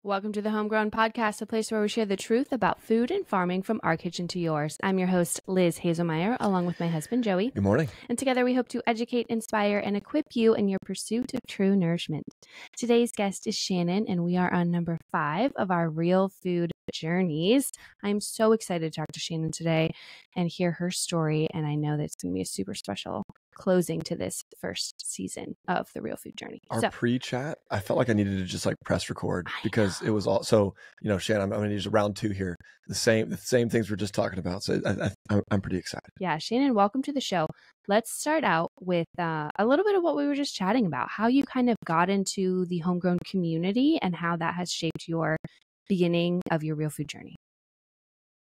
Welcome to the Homegrown Podcast, a place where we share the truth about food and farming from our kitchen to yours. I'm your host, Liz Hazelmeyer, along with my husband, Joey. Good morning. And together we hope to educate, inspire, and equip you in your pursuit of true nourishment. Today's guest is Shannon, and we are on number 5 of our Real Food Journeys. I'm so excited to talk to Shannon today and hear her story, and I know that it's going to be a super special closing to this first season of the Real Food Journey. Our pre-chat, I felt like I needed to just like press record because it was all so, Shannon, I'm going to use round 2 here. The same things we're just talking about. So I'm pretty excited. Yeah. Shannon, welcome to the show. Let's start out with a little bit of what we were just chatting about, how you kind of got into the homegrown community and how that has shaped your beginning of your Real Food Journey.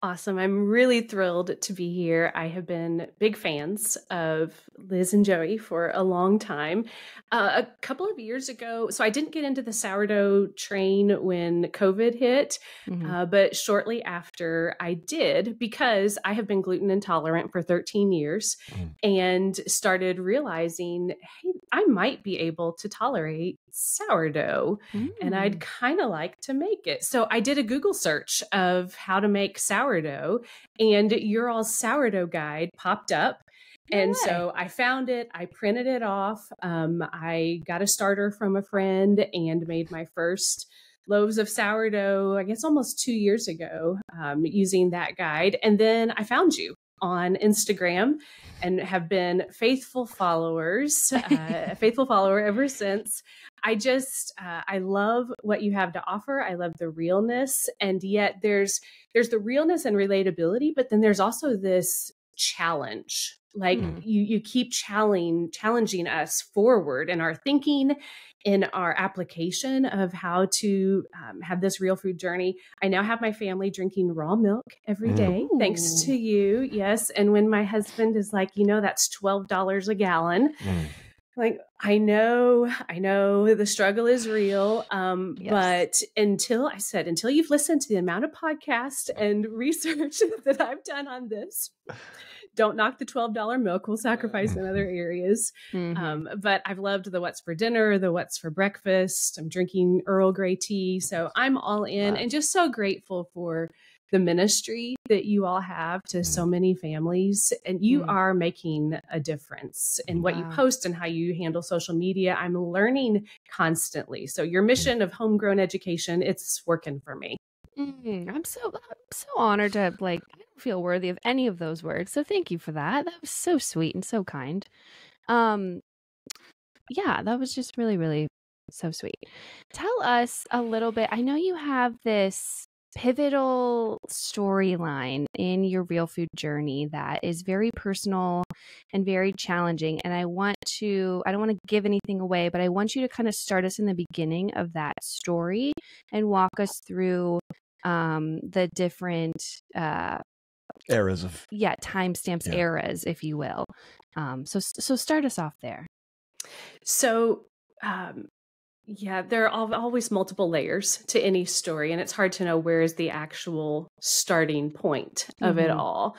Awesome. I'm really thrilled to be here. I have been big fans of Liz and Joey for a long time. A couple of years ago, so I didn't get into the sourdough train when COVID hit, but shortly after I did, because I have been gluten intolerant for 13 years and started realizing, hey, I might be able to tolerate sourdough and I'd kind of like to make it. So I did a Google search of how to make sourdough and your all's sourdough guide popped up. And so I found it, I printed it off. I got a starter from a friend and made my first loaves of sourdough, I guess almost 2 years ago, using that guide. And then I found you on Instagram and have been faithful followers, a faithful follower ever since. I love what you have to offer. I love the realness. And yet there's the realness and relatability, but then there's also this challenge. Like you keep challenging us forward in our thinking, in our application of how to have this real food journey. I now have my family drinking raw milk every day, thanks to you. Yes. And when my husband is like, that's $12 a gallon. Like, I know the struggle is real. But until you've listened to the amount of podcasts and research that I've done on this, don't knock the $12 milk. We'll sacrifice in other areas. But I've loved the what's for dinner, the what's for breakfast. I'm drinking Earl Grey tea. So I'm all in and just so grateful for the ministry that you all have to so many families. And you are making a difference in what you post and how you handle social media. I'm learning constantly. So your mission of homegrown education, it's working for me. I'm so honored to I don't feel worthy of any of those words. So thank you for that. That was so sweet and so kind. Yeah, that was just really, really so sweet. Tell us a little bit. I know you have this pivotal storyline in your real food journey that is very personal and very challenging. And I don't want to give anything away, but I want you to kind of start us in the beginning of that story and walk us through the different eras of timestamps, eras, if you will. So start us off there. So there are always multiple layers to any story, and it's hard to know where is the actual starting point of it all.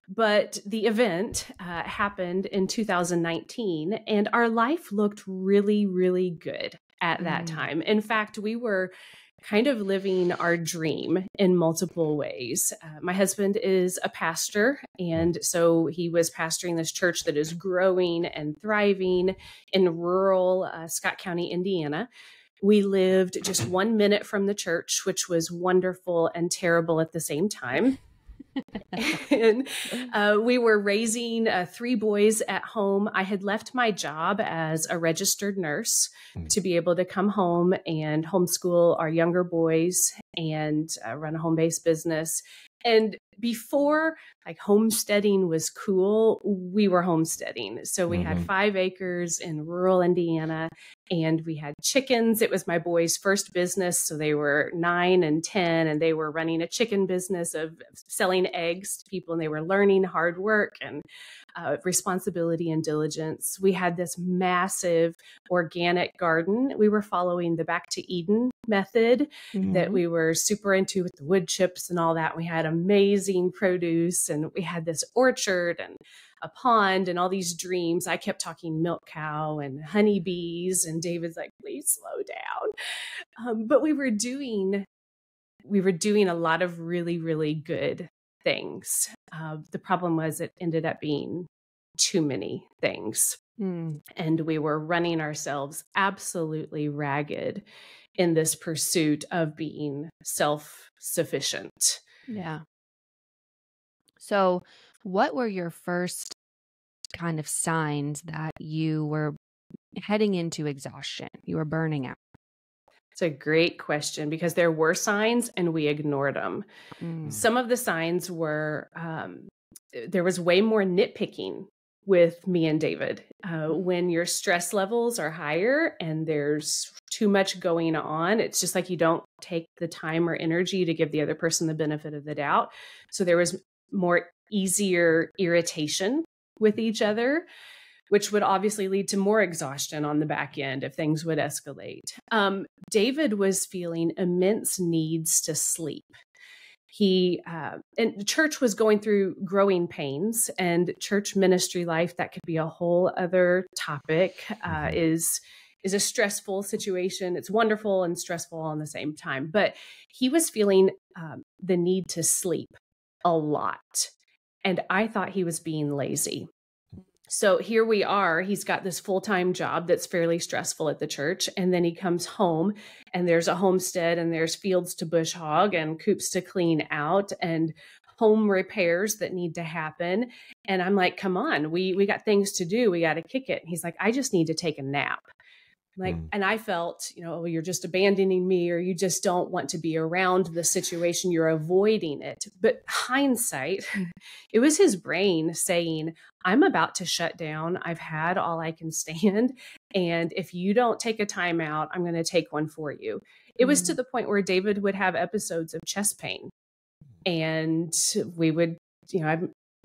But the event happened in 2019, and our life looked really, really good at that time. In fact, we were kind of living our dream in multiple ways. My husband is a pastor, and so he was pastoring this church that is growing and thriving in rural Scott County, Indiana. We lived just 1 minute from the church, which was wonderful and terrible at the same time. And we were raising 3 boys at home. I had left my job as a registered nurse to be able to come home and homeschool our younger boys and run a home-based business. And before homesteading was cool, we were homesteading. So we had 5 acres in rural Indiana and we had chickens. It was my boys' first business. So they were 9 and 10 and they were running a chicken business of selling eggs to people, and they were learning hard work and responsibility and diligence. We had this massive organic garden. We were following the Back to Eden method that we were super into with the wood chips and all that. We had amazing produce and we had this orchard and a pond and all these dreams. I kept talking milk cow and honeybees, and David's like, please slow down. But we were doing a lot of really, really good things. The problem was it ended up being too many things. And we were running ourselves absolutely ragged in this pursuit of being self-sufficient. Yeah. So what were your first kind of signs that you were heading into exhaustion? You were burning out? It's a great question, because there were signs and we ignored them. Some of the signs were, there was way more nitpicking with me and David. When your stress levels are higher and there's too much going on, it's just like you don't take the time or energy to give the other person the benefit of the doubt. So there was more easier irritation with each other, which would obviously lead to more exhaustion on the back end if things would escalate. David was feeling immense needs to sleep. And the church was going through growing pains, and church ministry life, that could be a whole other topic, is a stressful situation. It's wonderful and stressful all in the same time. But he was feeling the need to sleep a lot. And I thought he was being lazy. So here we are, he's got this full-time job that's fairly stressful at the church. And then he comes home and there's a homestead and there's fields to bush hog and coops to clean out and home repairs that need to happen. And I'm like, come on, we got things to do. We got to kick it. And he's like, I just need to take a nap. And I felt, oh, you're just abandoning me, or you just don't want to be around the situation. You're avoiding it. But hindsight, it was his brain saying, I'm about to shut down. I've had all I can stand. And if you don't take a time out, I'm going to take one for you. It was to the point where David would have episodes of chest pain. And we would,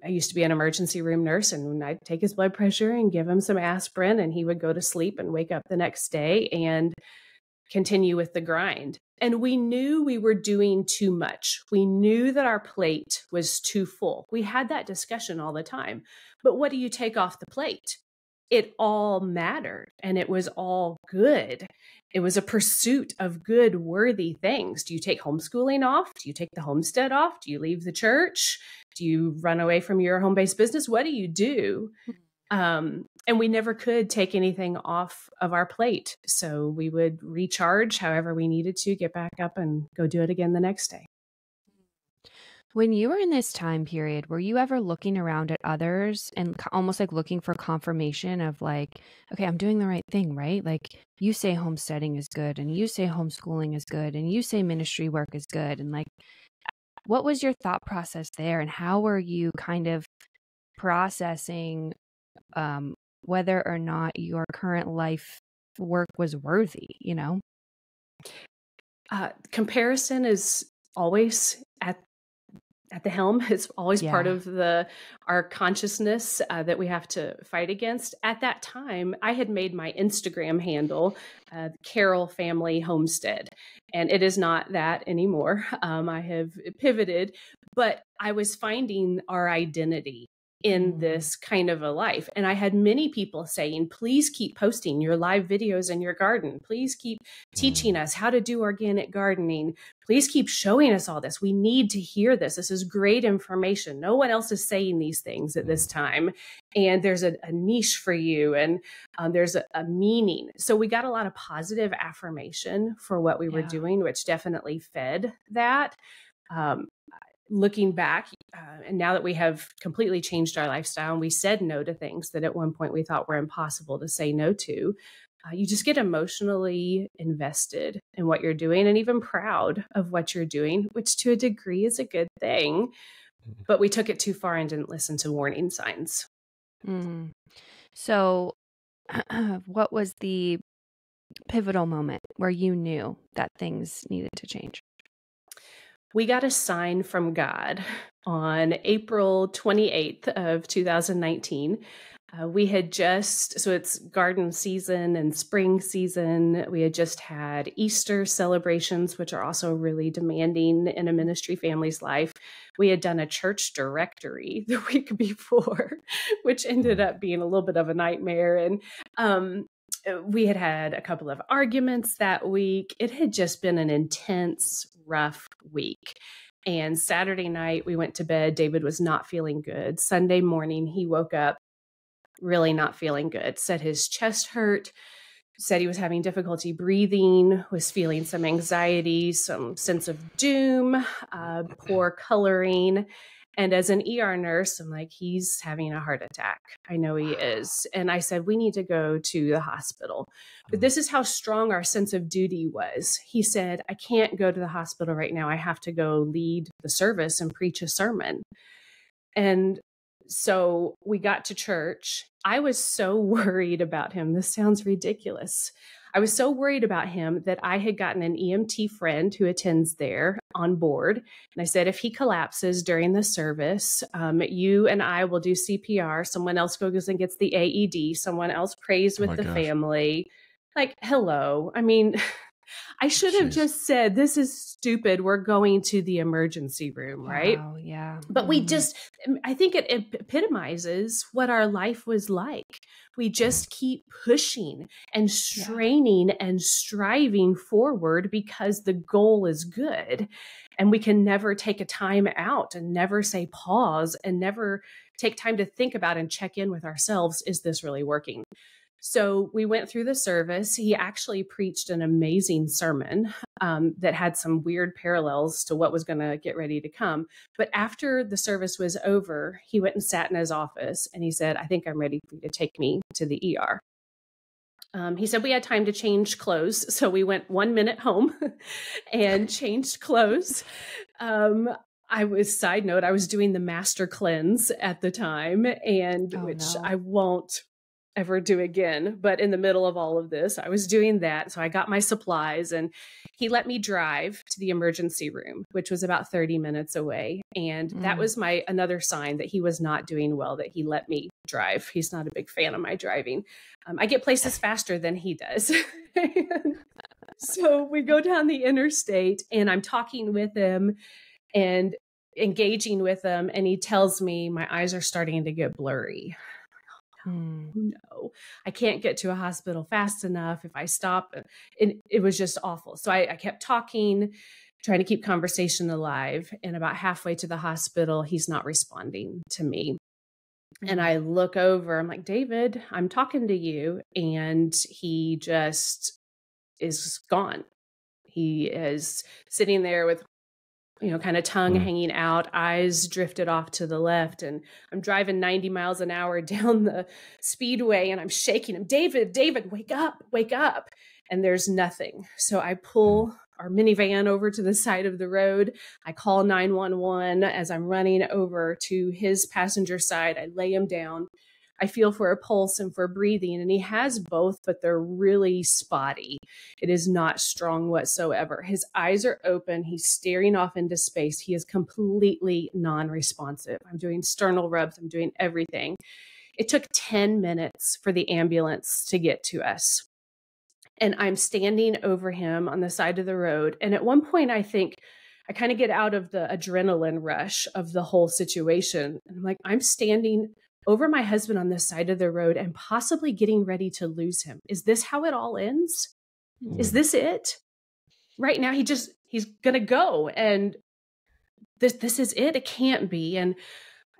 I used to be an emergency room nurse, and I'd take his blood pressure and give him some aspirin, and he would go to sleep and wake up the next day and continue with the grind. And we knew we were doing too much. We knew that our plate was too full. We had that discussion all the time. But what do you take off the plate? It all mattered, and it was all good. It was a pursuit of good, worthy things. Do you take homeschooling off? Do you take the homestead off? Do you leave the church? Do you run away from your home-based business? What do you do? And we never could take anything off of our plate. So we would recharge however we needed to, get back up and go do it again the next day. When you were in this time period, were you ever looking around at others and almost like looking for confirmation of like, okay, I'm doing the right thing, right? Like you say homesteading is good, and you say homeschooling is good, and you say ministry work is good. And like, what was your thought process there, and how were you kind of processing whether or not your current life work was worthy, Comparison is always at the helm. It's always part of our consciousness that we have to fight against. At that time, I had made my Instagram handle Carroll Family Homestead, and it is not that anymore. I have pivoted, but I was finding our identity in this kind of a life. And I had many people saying, please keep posting your live videos in your garden. Please keep teaching us how to do organic gardening. Please keep showing us all this. We need to hear this. This is great information. No one else is saying these things at this time. And there's a niche for you, and there's a meaning. So we got a lot of positive affirmation for what we were doing, which definitely fed that. Looking back, and now that we have completely changed our lifestyle and we said no to things that at one point we thought were impossible to say no to, you just get emotionally invested in what you're doing and even proud of what you're doing, which to a degree is a good thing. But we took it too far and didn't listen to warning signs. So what was the pivotal moment where you knew that things needed to change? We got a sign from God on April 28th of 2019. We had so it's garden season and spring season. We had just had Easter celebrations, which are also really demanding in a ministry family's life. We had done a church directory the week before, which ended up being a little bit of a nightmare. And we had had a couple of arguments that week. It had just been an intense, rough week. And Saturday night, we went to bed. David was not feeling good. Sunday morning, he woke up really not feeling good, said his chest hurt, said he was having difficulty breathing, was feeling some anxiety, some sense of doom, poor coloring. And as an ER nurse, I'm like, he's having a heart attack. I know he is. And I said, we need to go to the hospital. But this is how strong our sense of duty was. He said, I can't go to the hospital right now. I have to go lead the service and preach a sermon. And so we got to church. I was so worried about him. This sounds ridiculous. I was so worried about him that I had gotten an EMT friend who attends there on board. And I said, if he collapses during the service, you and I will do CPR. Someone else goes and gets the AED. Someone else prays with the family. Like, hello. I mean, I should have just said, this is stupid. We're going to the emergency room, right? Wow, yeah. But we just, I think it epitomizes what our life was like. We just keep pushing and straining and striving forward because the goal is good. And we can never take a time out and never say pause and never take time to think about and check in with ourselves. Is this really working? So we went through the service. He actually preached an amazing sermon that had some weird parallels to what was going to get ready to come. But after the service was over, he went and sat in his office and he said, I think I'm ready for you to take me to the ER. He said we had time to change clothes. So we went 1 minute home and changed clothes. I was doing the master cleanse at the time, and I won't ever do again. But in the middle of all of this, I was doing that. So I got my supplies and he let me drive to the emergency room, which was about 30 minutes away. And that was another sign that he was not doing well, that he let me drive. He's not a big fan of my driving. I get places faster than he does. So we go down the interstate and I'm talking with him and engaging with him. And he tells me my eyes are starting to get blurry. No, I can't get to a hospital fast enough. If I stop, it was just awful. So I kept talking, trying to keep conversation alive. And about halfway to the hospital, he's not responding to me. And I look over, I'm like, David, I'm talking to you. And he just is gone. He is sitting there with kind of tongue hanging out, eyes drifted off to the left. And I'm driving 90 miles an hour down the speedway and I'm shaking him. David, wake up. And there's nothing. So I pull our minivan over to the side of the road. I call 911 as I'm running over to his passenger side. I lay him down. I feel for a pulse and for breathing, and he has both, but they're really spotty. It is not strong whatsoever. His eyes are open. He's staring off into space. He is completely non-responsive. I'm doing sternal rubs. I'm doing everything. It took 10 minutes for the ambulance to get to us. And I'm standing over him on the side of the road. And at one point, I think I kind of get out of the adrenaline rush of the whole situation. And I'm like, I'm standing over my husband on the side of the road and possibly getting ready to lose him. Is this how it all ends? Is this it? Right now, he's going to go. And this is it. It can't be. And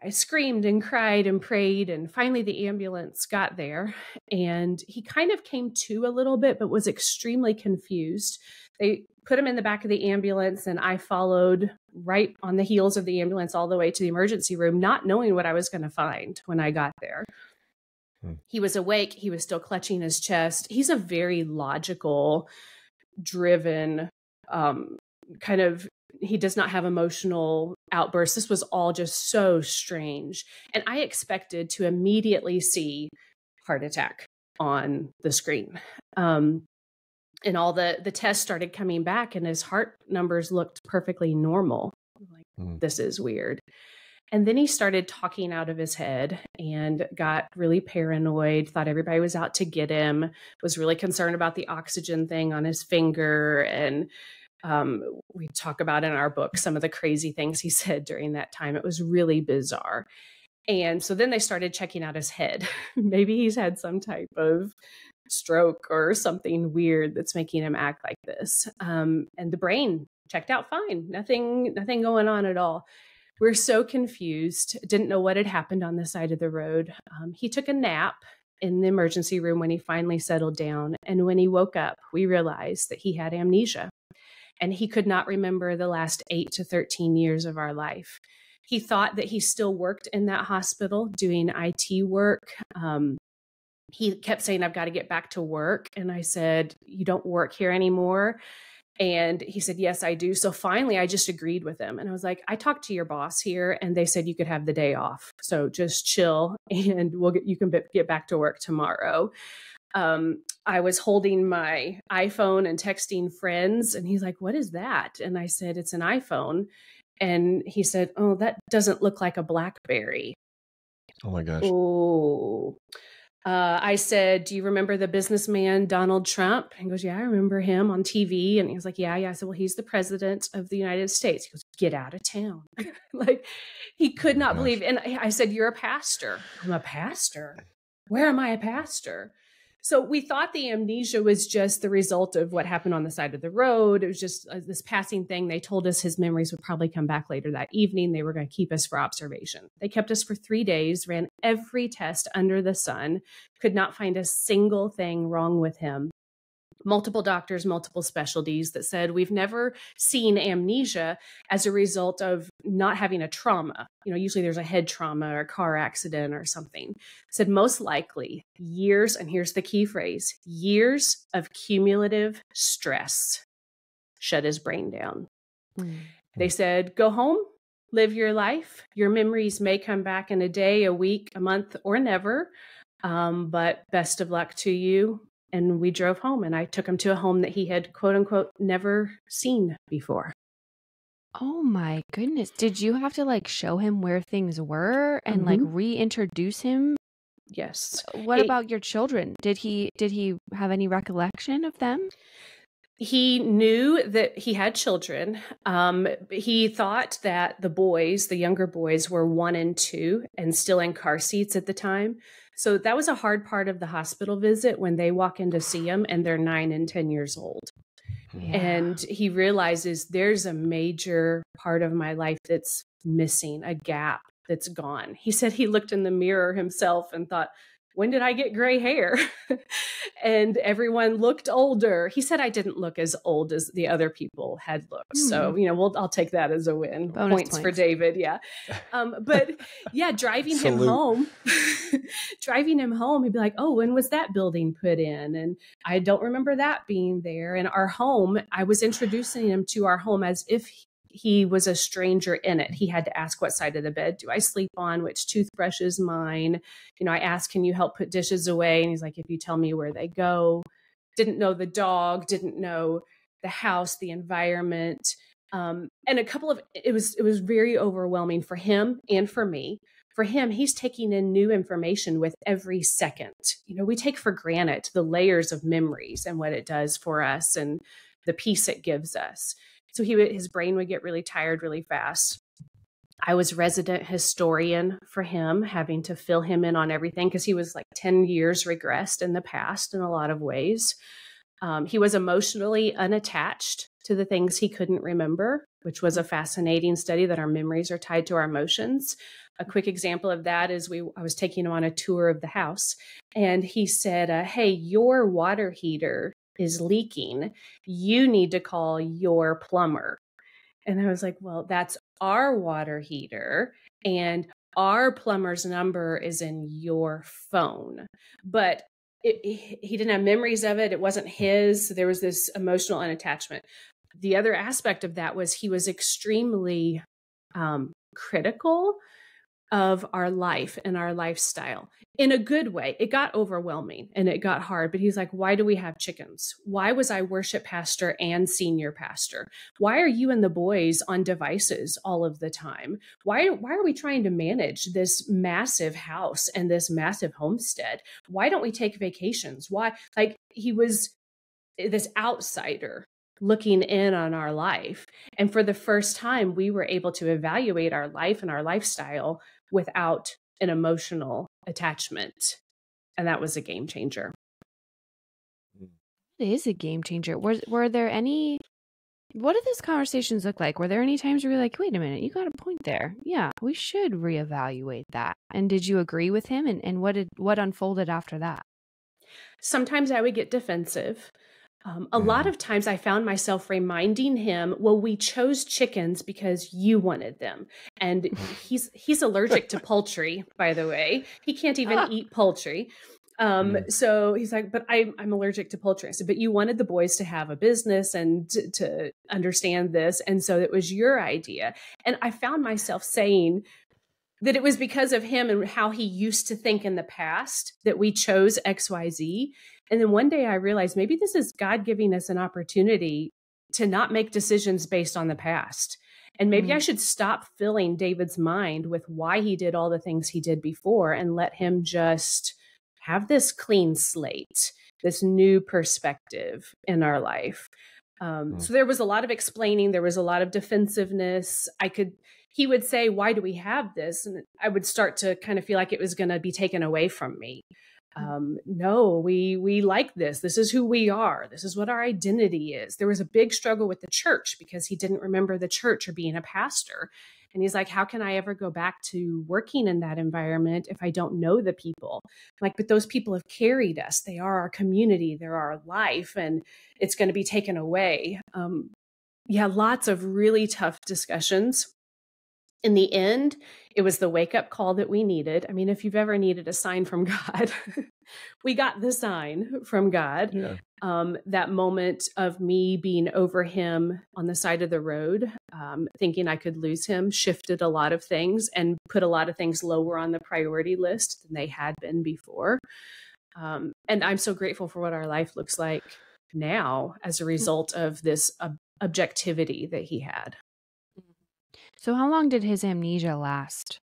I screamed and cried and prayed. And finally, the ambulance got there. And he kind of came to a little bit, but was extremely confused. They put him in the back of the ambulance, and I followed right on the heels of the ambulance all the way to the emergency room, not knowing what I was going to find when I got there. He was awake. He was still clutching his chest. He's a very logical, driven, he does not have emotional outbursts. This was all just so strange. And I expected to immediately see heart attack on the screen. And all the tests started coming back and his heart numbers looked perfectly normal. I'm like, this is weird. And then he started talking out of his head and got really paranoid, thought everybody was out to get him, was really concerned about the oxygen thing on his finger. And we talk about in our book some of the crazy things he said during that time. It was really bizarre. And so then they started checking out his head. Maybe he's had some type of stroke or something weird that's making him act like this. And the brain checked out fine. Nothing going on at all. We're so confused, didn't know what had happened on the side of the road. He took a nap in the emergency room when he finally settled down. And when he woke up, we realized that he had amnesia and he could not remember the last 8 to 13 years of our life. He thought that he still worked in that hospital doing IT work. He kept saying, I've got to get back to work. And I said, you don't work here anymore. And he said, yes, I do. So finally, I just agreed with him. And I was like, I talked to your boss here and they said you could have the day off. So just chill and you can get back to work tomorrow. I was holding my iPhone and texting friends and he's like, what is that? And I said, it's an iPhone. And he said, oh, that doesn't look like a BlackBerry. Oh my gosh. Oh. I said, do you remember the businessman, Donald Trump? And he goes, yeah, I remember him on TV. And he was like, yeah. I said, well, he's the president of the United States. He goes, get out of town. Like he could not believe. And I said, you're a pastor. I'm a pastor. Where am I a pastor? So we thought the amnesia was just the result of what happened on the side of the road. It was just this passing thing. They told us his memories would probably come back later that evening. They were going to keep us for observation. They kept us for 3 days, ran every test under the sun, could not find a single thing wrong with him. Multiple doctors, multiple specialties that said, we've never seen amnesia as a result of not having a trauma. You know, usually there's a head trauma or a car accident or something. Said most likely years, and here's the key phrase, years of cumulative stress shut his brain down. They said, go home, live your life. Your memories may come back in a day, a week, a month, or never. But best of luck to you. And we drove home and I took him to a home that he had, quote unquote, never seen before. Oh my goodness. Did you have to like show him where things were and like reintroduce him? Yes. What about your children? Did he have any recollection of them? He knew that he had children. He thought that the younger boys were 1 and 2 and still in car seats at the time. So that was a hard part of the hospital visit when they walk in to see him and they're 9 and 10 years old. Yeah. And he realizes there's a major part of my life that's missing, a gap that's gone. He said he looked in the mirror himself and thought, when did I get gray hair? And everyone looked older. He said I didn't look as old as the other people had looked. So, I'll take that as a win. Points for David. Yeah. But yeah, driving him home, he'd be like, oh, when was that building put in? And I don't remember that being there. And our home, I was introducing him to our home as if he was a stranger in it. He had to ask, what side of the bed do I sleep on? Which toothbrush is mine? I asked, can you help put dishes away? And he's like, if you tell me where they go. Didn't know the dog, didn't know the house, the environment. And it was very overwhelming for him and for me. For him, he's taking in new information with every second. We take for granted the layers of memories and what it does for us and the peace it gives us. So his brain would get really tired really fast. I was resident historian for him, having to fill him in on everything because he was like 10 years regressed in the past in a lot of ways. He was emotionally unattached to the things he couldn't remember, which was a fascinating study that our memories are tied to our emotions. A quick example of that is I was taking him on a tour of the house and he said, hey, your water heater is leaking. You need to call your plumber. And I was like, well, that's our water heater and our plumber's number is in your phone. But he didn't have memories of it. It wasn't his. There was this emotional unattachment. The other aspect of that was he was extremely critical of our life and our lifestyle in a good way. It got overwhelming and it got hard, but he's like, why do we have chickens? Why was I worship pastor and senior pastor? Why are you and the boys on devices all of the time? Why are we trying to manage this massive house and this massive homestead? Why don't we take vacations? Why? Like, he was this outsider looking in on our life. And for the first time, we were able to evaluate our life and our lifestyle without an emotional attachment. And that was a game changer. It is a game changer. Were there any, what did those conversations look like? Were there any times where you're like, wait a minute, you got a point there. Yeah, we should reevaluate that. And did you agree with him? And what unfolded after that? Sometimes I would get defensive. A lot of times I found myself reminding him, well, we chose chickens because you wanted them. And he's allergic to poultry, by the way. He can't even eat poultry. So he's like, but I'm allergic to poultry. I said, but you wanted the boys to have a business and to understand this. And so it was your idea. And I found myself saying that it was because of him and how he used to think in the past that we chose XYZ. And then one day I realized maybe this is God giving us an opportunity to not make decisions based on the past. And maybe I should stop filling David's mind with why he did all the things he did before and let him just have this clean slate, this new perspective in our life. So there was a lot of explaining. There was a lot of defensiveness. He would say, why do we have this? And I would start to kind of feel like it was going to be taken away from me. No, we like this. This is who we are. This is what our identity is. There was a big struggle with the church because he didn't remember the church or being a pastor. And he's like, how can I ever go back to working in that environment if I don't know the people? Like, but those people have carried us. They are our community. They're our life, and it's going to be taken away. Lots of really tough discussions. In the end, it was the wake-up call that we needed. I mean, if you've ever needed a sign from God, we got the sign from God. Yeah. That moment of me being over him on the side of the road, thinking I could lose him, shifted a lot of things and put a lot of things lower on the priority list than they had been before. And I'm so grateful for what our life looks like now as a result of this objectivity that he had. So how long did his amnesia last?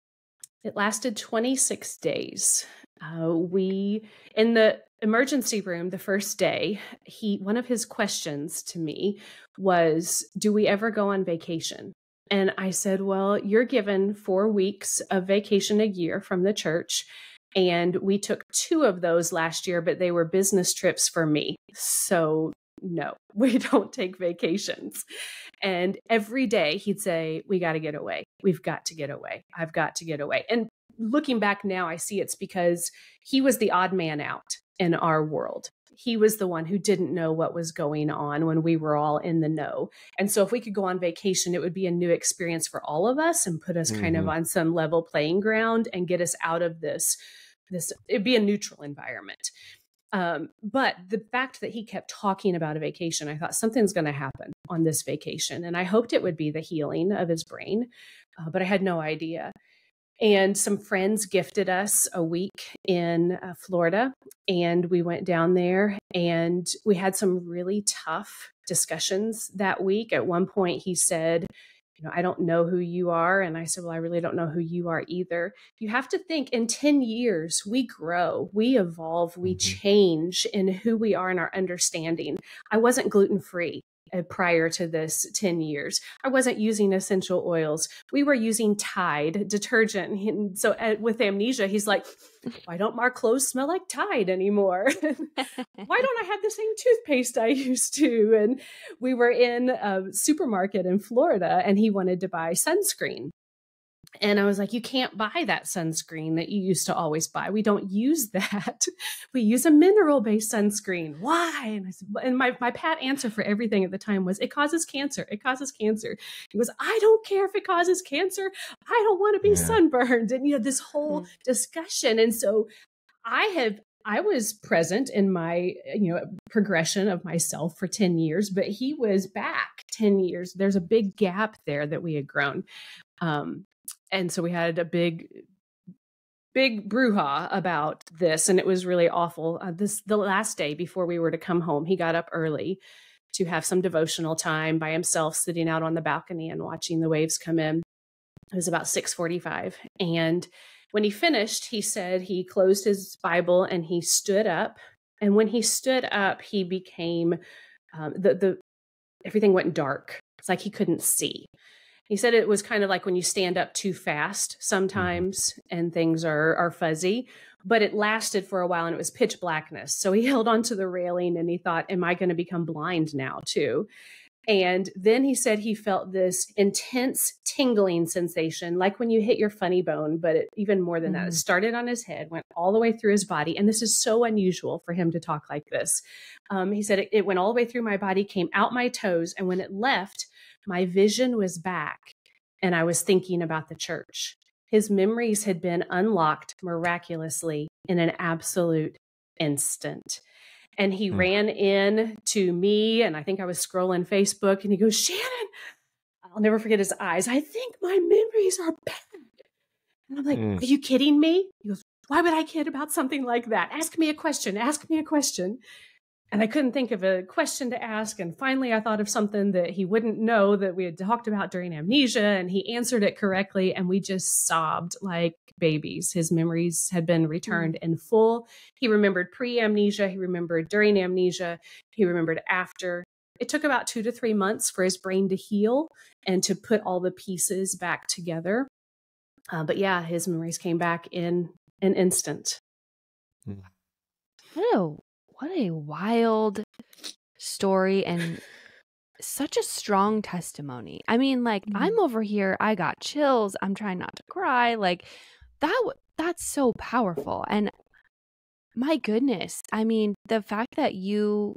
It lasted 26 days. In the emergency room the first day, one of his questions to me was, do we ever go on vacation? And I said, well, you're given 4 weeks of vacation a year from the church. And we took 2 of those last year, but they were business trips for me. So no, we don't take vacations. And every day he'd say, we got to get away. We've got to get away. I've got to get away. And looking back now, I see it's because he was the odd man out in our world. He was the one who didn't know what was going on when we were all in the know. And so if we could go on vacation, it would be a new experience for all of us and put us kind of on some level playing ground and get us out of this, it'd be a neutral environment. But the fact that he kept talking about a vacation, I thought something's going to happen on this vacation. And I hoped it would be the healing of his brain, but I had no idea. And some friends gifted us a week in Florida, and we went down there and we had some really tough discussions that week. At one point he said, I don't know who you are. And I said, well, I really don't know who you are either. You have to think in 10 years, we grow, we evolve, we change in who we are and our understanding. I wasn't gluten-free prior to this 10 years. I wasn't using essential oils. We were using Tide detergent. And so with amnesia, he's like, why don't our clothes smell like Tide anymore? Why don't I have the same toothpaste I used to? And we were in a supermarket in Florida and he wanted to buy sunscreen. And I was like, you can't buy that sunscreen that you used to always buy. We don't use that. We use a mineral-based sunscreen. Why? And I said, and my pat answer for everything at the time was, it causes cancer. It causes cancer. He goes, I don't care if it causes cancer. I don't want to be sunburned. And, this whole discussion. And so I was present in my, progression of myself for 10 years, but he was back 10 years. There's a big gap there that we had grown. And so we had a big big brouhaha about this, and it was really awful. The last day before we were to come home, he got up early to have some devotional time by himself, sitting out on the balcony and watching the waves come in. It was about 6:45, and when he finished, he said he closed his Bible and he stood up. And when he stood up, he became everything went dark. It's like he couldn't see. He said it was kind of like when you stand up too fast sometimes and things are fuzzy, but it lasted for a while and it was pitch blackness. So he held onto the railing and he thought, am I going to become blind now too? And then he said he felt this intense tingling sensation, like when you hit your funny bone, but even more than that. It started on his head, went all the way through his body. And this is so unusual for him to talk like this. He said it went all the way through my body, came out my toes. And when it left, my vision was back. And I was thinking about the church. His memories had been unlocked miraculously in an absolute instant. And he ran in to me, and I think I was scrolling Facebook, and he goes, Shannon, I'll never forget his eyes. I think my memories are back. And I'm like, are you kidding me? He goes, why would I kid about something like that? Ask me a question. Ask me a question. And I couldn't think of a question to ask. And finally, I thought of something that he wouldn't know that we had talked about during amnesia. And he answered it correctly. And we just sobbed like babies. His memories had been returned in full. He remembered pre-amnesia. He remembered during amnesia. He remembered after. It took about 2 to 3 months for his brain to heal and to put all the pieces back together. But yeah, his memories came back in an instant. What a wild story and such a strong testimony. I mean, like, I'm over here, I got chills. I'm trying not to cry. Like, that's so powerful. And my goodness, I mean, the fact that you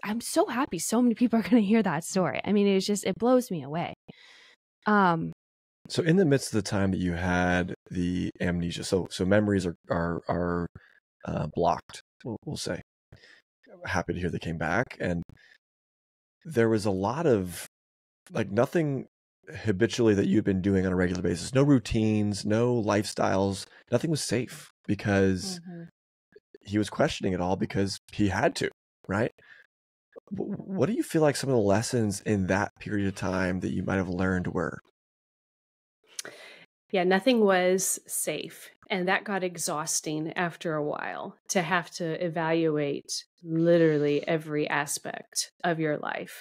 I'm so happy so many people are going to hear that story. I mean, it blows me away. So in the midst of the time that you had the amnesia, so memories are blocked, we'll say. Happy to hear they came back, and there was a lot of like nothing habitually that you'd been doing on a regular basis, no routines, no lifestyles, nothing was safe because he was questioning it all because he had to, right? What do you feel like some of the lessons in that period of time that you might have learned were? Yeah, nothing was safe. And that got exhausting after a while to have to evaluate literally every aspect of your life.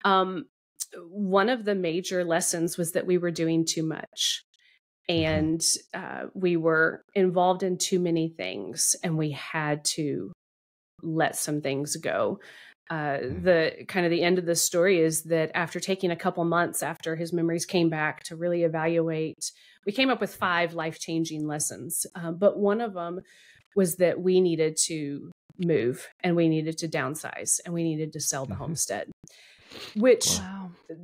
One of the major lessons was that we were doing too much. And we were involved in too many things, and we had to let some things go. The kind of the end of the story is that after taking a couple months after his memories came back to really evaluate, we came up with 5 life-changing lessons. But one of them was that we needed to move and we needed to downsize and we needed to sell the homestead, which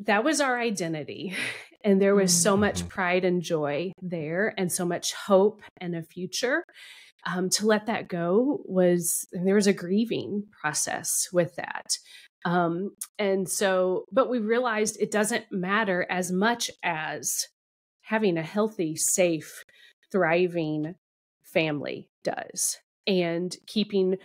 that was our identity. And there was so much pride and joy there and so much hope and a future. To let that go there was a grieving process with that. But we realized it doesn't matter as much as having a healthy, safe, thriving family does, and keeping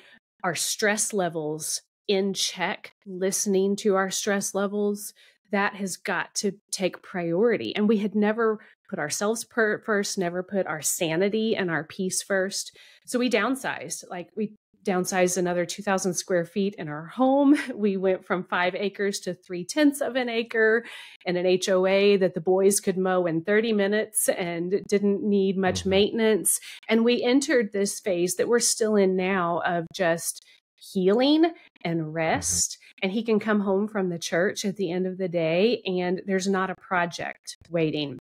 our stress levels in check, listening to our stress levels, that has got to take priority. And we had never put ourselves first, never put our sanity and our peace first. So we downsized, we downsized another 2,000 square feet in our home. We went from 5 acres to 3/10 of an acre and an HOA that the boys could mow in 30 minutes and didn't need much maintenance. And we entered this phase that we're still in now of just healing and rest. And he can come home from the church at the end of the day and there's not a project waiting.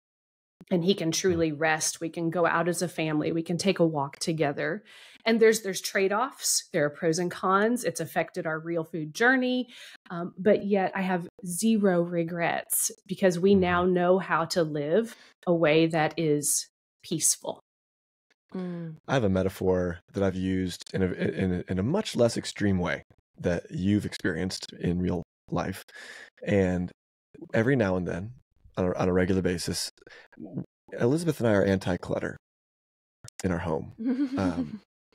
And he can truly rest. We can go out as a family. We can take a walk together. And there's trade-offs. There are pros and cons. It's affected our real food journey. But yet I have zero regrets because we now know how to live a way that is peaceful. I have a metaphor that I've used in a much less extreme way that you've experienced in real life. And every now and then, on a regular basis, Elizabeth and I are anti-clutter. in our home.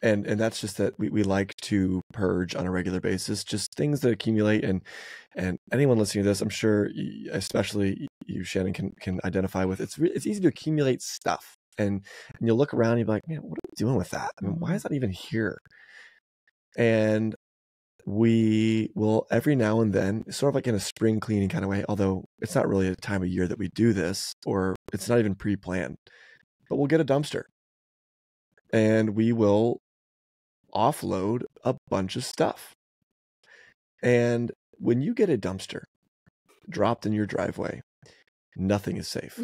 And that's just that we like to purge on a regular basis, just things that accumulate. And anyone listening to this, I'm sure, especially you, Shannon, can identify with. It's easy to accumulate stuff, and you'll look around and you'll be like, man, what are we doing with that? I mean, why is that even here? And we will every now and then, sort of like in a spring cleaning kind of way, although it's not really a time of year that we do this, or it's not even pre-planned, but we'll get a dumpster and we will offload a bunch of stuff. And when you get a dumpster dropped in your driveway, nothing is safe.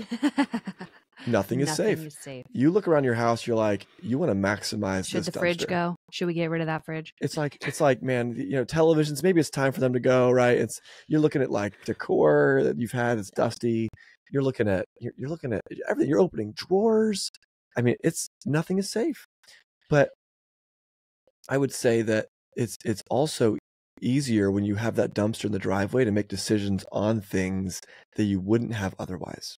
Nothing is safe. You look around your house, you're like, you want to maximize Should this the dumpster. fridge go? Should we get rid of that fridge? It's like, man, televisions, maybe it's time for them to go, right? You're looking at like decor that you've had that's dusty. You're looking at everything. You're opening drawers. I mean, nothing is safe. But I would say that it's also easier when you have that dumpster in the driveway to make decisions on things that you wouldn't have otherwise.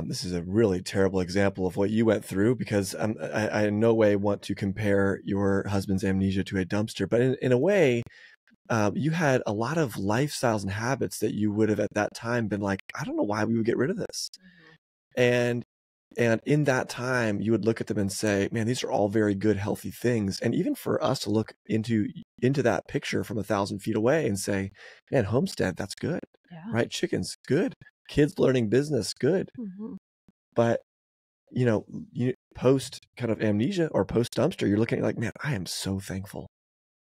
This is a really terrible example of what you went through, because I in no way want to compare your husband's amnesia to a dumpster, but in a way, you had a lot of lifestyles and habits that you would have at that time been like, I don't know why we would get rid of this. And in that time, you would look at them and say, man, these are all very good, healthy things. And even for us to look into that picture from 1,000 feet away and say, man, homestead, that's good, right? Chickens, good. Kids learning business, good. But, you post kind of amnesia or post dumpster, you're looking at like, man, I am so thankful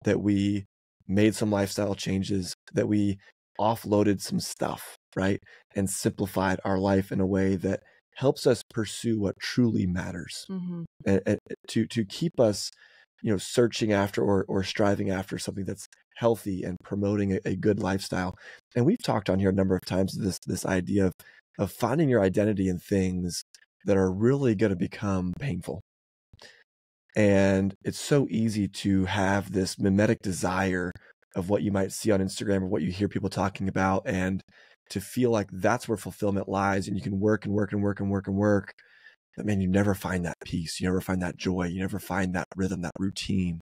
that we made some lifestyle changes, that we offloaded some stuff, right? And simplified our life in a way that helps us pursue what truly matters, and to keep us, searching after or striving after something that's healthy and promoting a good lifestyle. And we've talked on here a number of times this idea of finding your identity in things that are really going to become painful. And it's so easy to have this mimetic desire of what you might see on Instagram or what you hear people talking about, and to feel like that's where fulfillment lies, and you can work and work and work and work and work. But man, you never find that peace. You never find that joy. You never find that rhythm, that routine.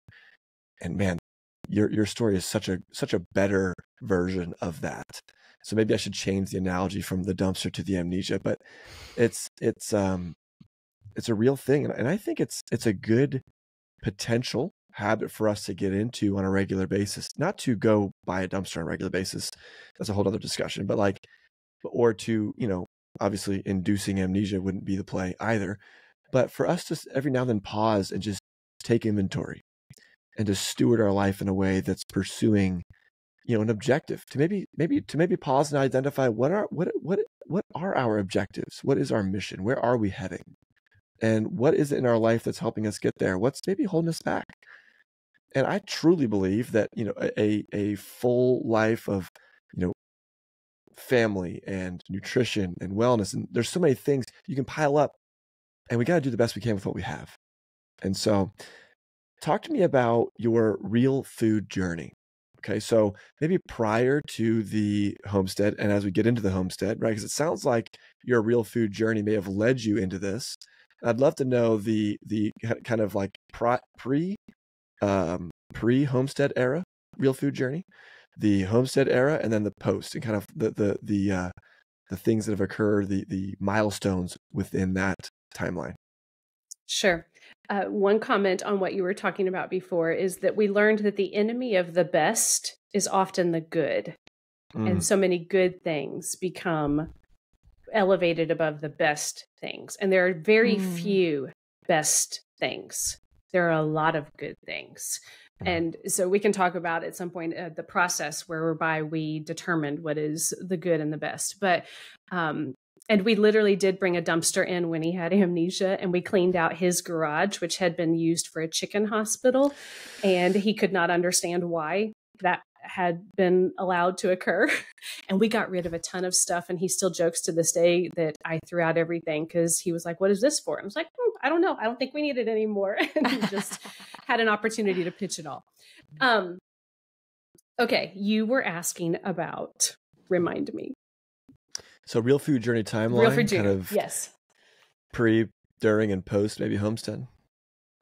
And man, your story is such a better version of that. So maybe I should change the analogy from the dumpster to the amnesia, but it's a real thing. And I think it's a good potential habit for us to get into on a regular basis, not to go buy a dumpster on a regular basis. That's a whole other discussion, but or to, obviously inducing amnesia wouldn't be the play either, but for us to every now and then pause and just take inventory and to steward our life in a way that's pursuing, an objective, to maybe pause and identify what are our objectives? What is our mission? Where are we heading? And what is it in our life that's helping us get there? What's maybe holding us back? And I truly believe that, a full life of, family and nutrition and wellness, and there's so many things you can pile up, and we got to do the best we can with what we have. And so talk to me about your real food journey. Okay. So maybe prior to the homestead, and as we get into the homestead, right? Because it sounds like your real food journey may have led you into this. I'd love to know the kind of like pre-homestead era real food journey, the homestead era, and then the post, and kind of the things that have occurred, the milestones within that timeline. Sure. One comment on what you were talking about before is that we learned that the enemy of the best is often the good. And so many good things become elevated above the best things. And there are very few best things. There are a lot of good things. And so we can talk about at some point the process whereby we determined what is the good and the best. But and we literally did bring a dumpster in when he had amnesia, and we cleaned out his garage, which had been used for a chicken hospital. And he could not understand why that had been allowed to occur. And we got rid of a ton of stuff. And he still jokes to this day that I threw out everything because he was like, what is this for? And I was like, I don't know. I don't think we need it anymore. And he just had an opportunity to pitch it all. Okay. You were asking about, remind me. So real food journey timeline, Real food journey, kind of yes. pre during and post maybe Homestead?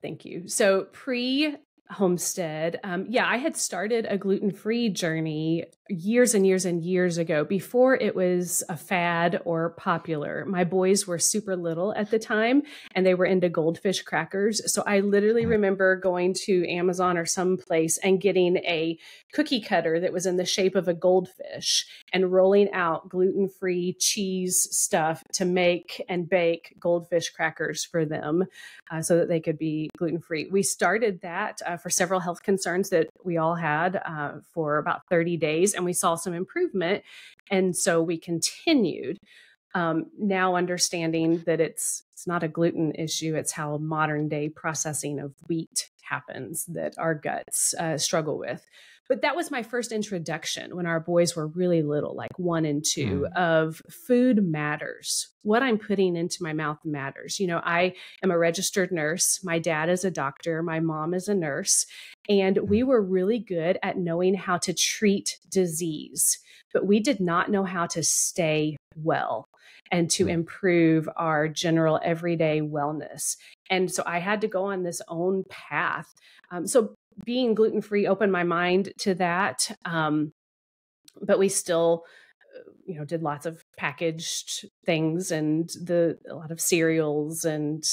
Thank you. So pre-Homestead, I had started a gluten-free journey years and years and years ago before it was a fad or popular. My boys were super little at the time and they were into goldfish crackers. So I literally remember going to Amazon or someplace and getting a cookie cutter that was in the shape of a goldfish and rolling out gluten-free cheese stuff to make and bake goldfish crackers for them so that they could be gluten-free. We started that for several health concerns that we all had for about 30 days, and we saw some improvement. And so we continued. Now understanding that it's not a gluten issue, it's how modern day processing of wheat happens that our guts struggle with. But that was my first introduction when our boys were really little, like 1 and 2, of food matters. What I'm putting into my mouth matters. You know, I am a registered nurse. My dad is a doctor. My mom is a nurse. And we were really good at knowing how to treat disease, but we did not know how to stay well and to improve our general everyday wellness. And so I had to go on this own path. So being gluten-free opened my mind to that. But we still, did lots of packaged things and a lot of cereals and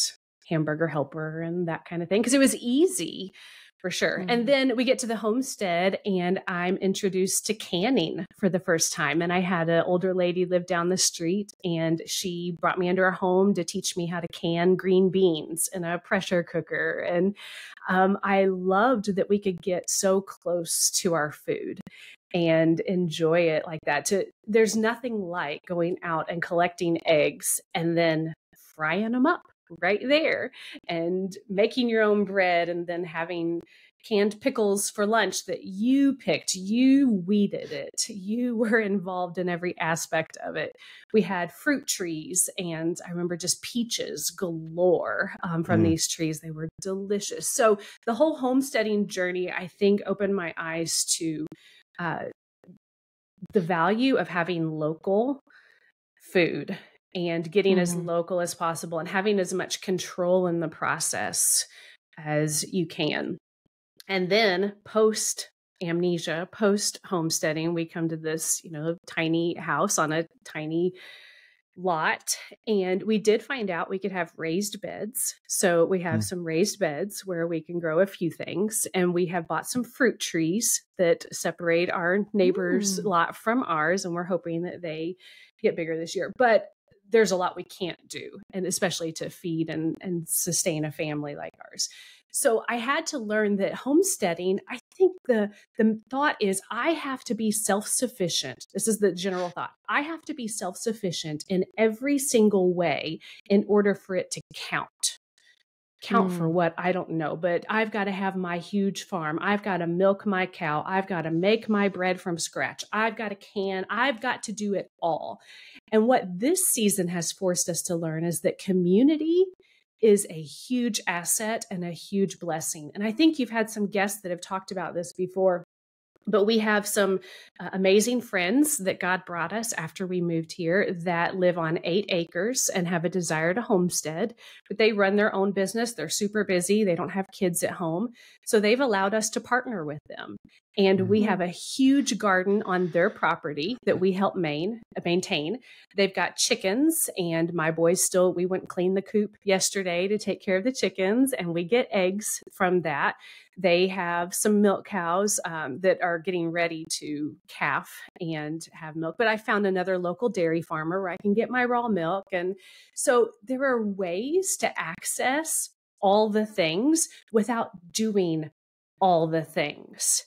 Hamburger Helper and that kind of thing, because it was easy. For sure. Mm-hmm. And then we get to the homestead and I'm introduced to canning for the first time. And I had an older lady live down the street and she brought me into her home to teach me how to can green beans in a pressure cooker. And I loved that we could get so close to our food and enjoy it like that. There's nothing like going out and collecting eggs and then frying them up right there and making your own bread and then having canned pickles for lunch that you picked, you weeded it, you were involved in every aspect of it. We had fruit trees and I remember just peaches galore from these trees. They were delicious. So the whole homesteading journey, I think, opened my eyes to the value of having local food and getting as local as possible and having as much control in the process as you can. And then post amnesia, post homesteading, we come to this, tiny house on a tiny lot. And we did find out we could have raised beds. So we have some raised beds where we can grow a few things. And we have bought some fruit trees that separate our neighbor's lot from ours. And we're hoping that they get bigger this year. But there's a lot we can't do, and especially to feed and sustain a family like ours. So I had to learn that homesteading, I think the thought is I have to be self-sufficient. This is the general thought. I have to be self-sufficient in every single way in order for it to count. Count for what? I don't know, but I've got to have my huge farm. I've got to milk my cow. I've got to make my bread from scratch. I've got to can. I've got to do it all. And what this season has forced us to learn is that community is a huge asset and a huge blessing. And I think you've had some guests that have talked about this before. But we have some amazing friends that God brought us after we moved here that live on 8 acres and have a desire to homestead, but they run their own business. They're super busy. They don't have kids at home. So they've allowed us to partner with them. And we have a huge garden on their property that we help maintain. They've got chickens and my boys we went and cleaned the coop yesterday to take care of the chickens and we get eggs from that. They have some milk cows that are getting ready to calf and have milk. But I found another local dairy farmer where I can get my raw milk. And so there are ways to access all the things without doing all the things.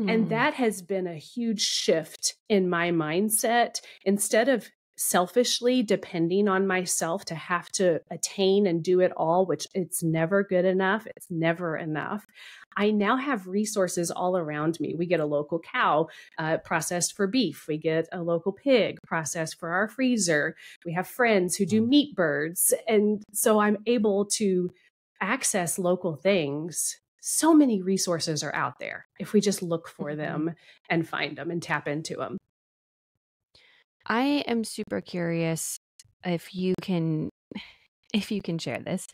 And that has been a huge shift in my mindset. Instead of selfishly depending on myself to have to attain and do it all, which it's never good enough. It's never enough. I now have resources all around me. We get a local cow processed for beef. We get a local pig processed for our freezer. We have friends who do meat birds. And so I'm able to access local things. So many resources are out there if we just look for them and find them and tap into them. I am super curious if you can if you can share this,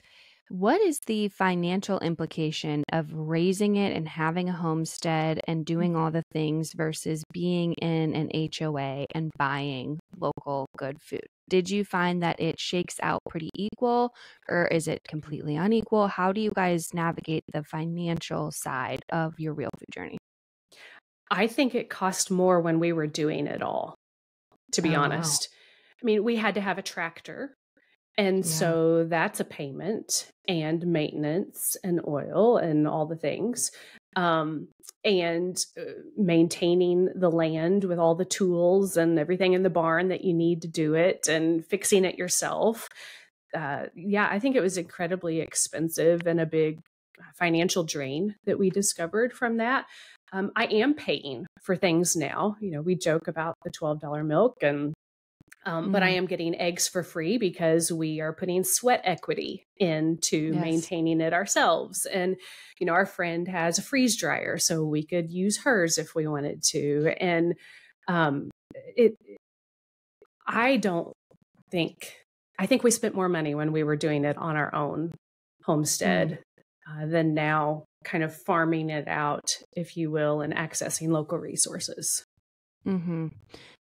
what is the financial implication of raising it and having a homestead and doing all the things versus being in an HOA and buying local good food? Did you find that it shakes out pretty equal, or is it completely unequal? How do you guys navigate the financial side of your real food journey? I think it cost more when we were doing it all, to be Oh, wow. honest. I mean, we had to have a tractor. And Yeah. so that's a payment and maintenance and oil and all the things. And maintaining the land with all the tools and everything in the barn that you need to do it and fixing it yourself. Yeah, I think it was incredibly expensive and a big financial drain that we discovered from that. I am paying for things now. You know, we joke about the $12 milk but I am getting eggs for free because we are putting sweat equity into Yes. maintaining it ourselves. And, you know, our friend has a freeze dryer, so we could use hers if we wanted to. And it, I don't think, I think we spent more money when we were doing it on our own homestead than now kind of farming it out, if you will, and accessing local resources. Mm-hmm.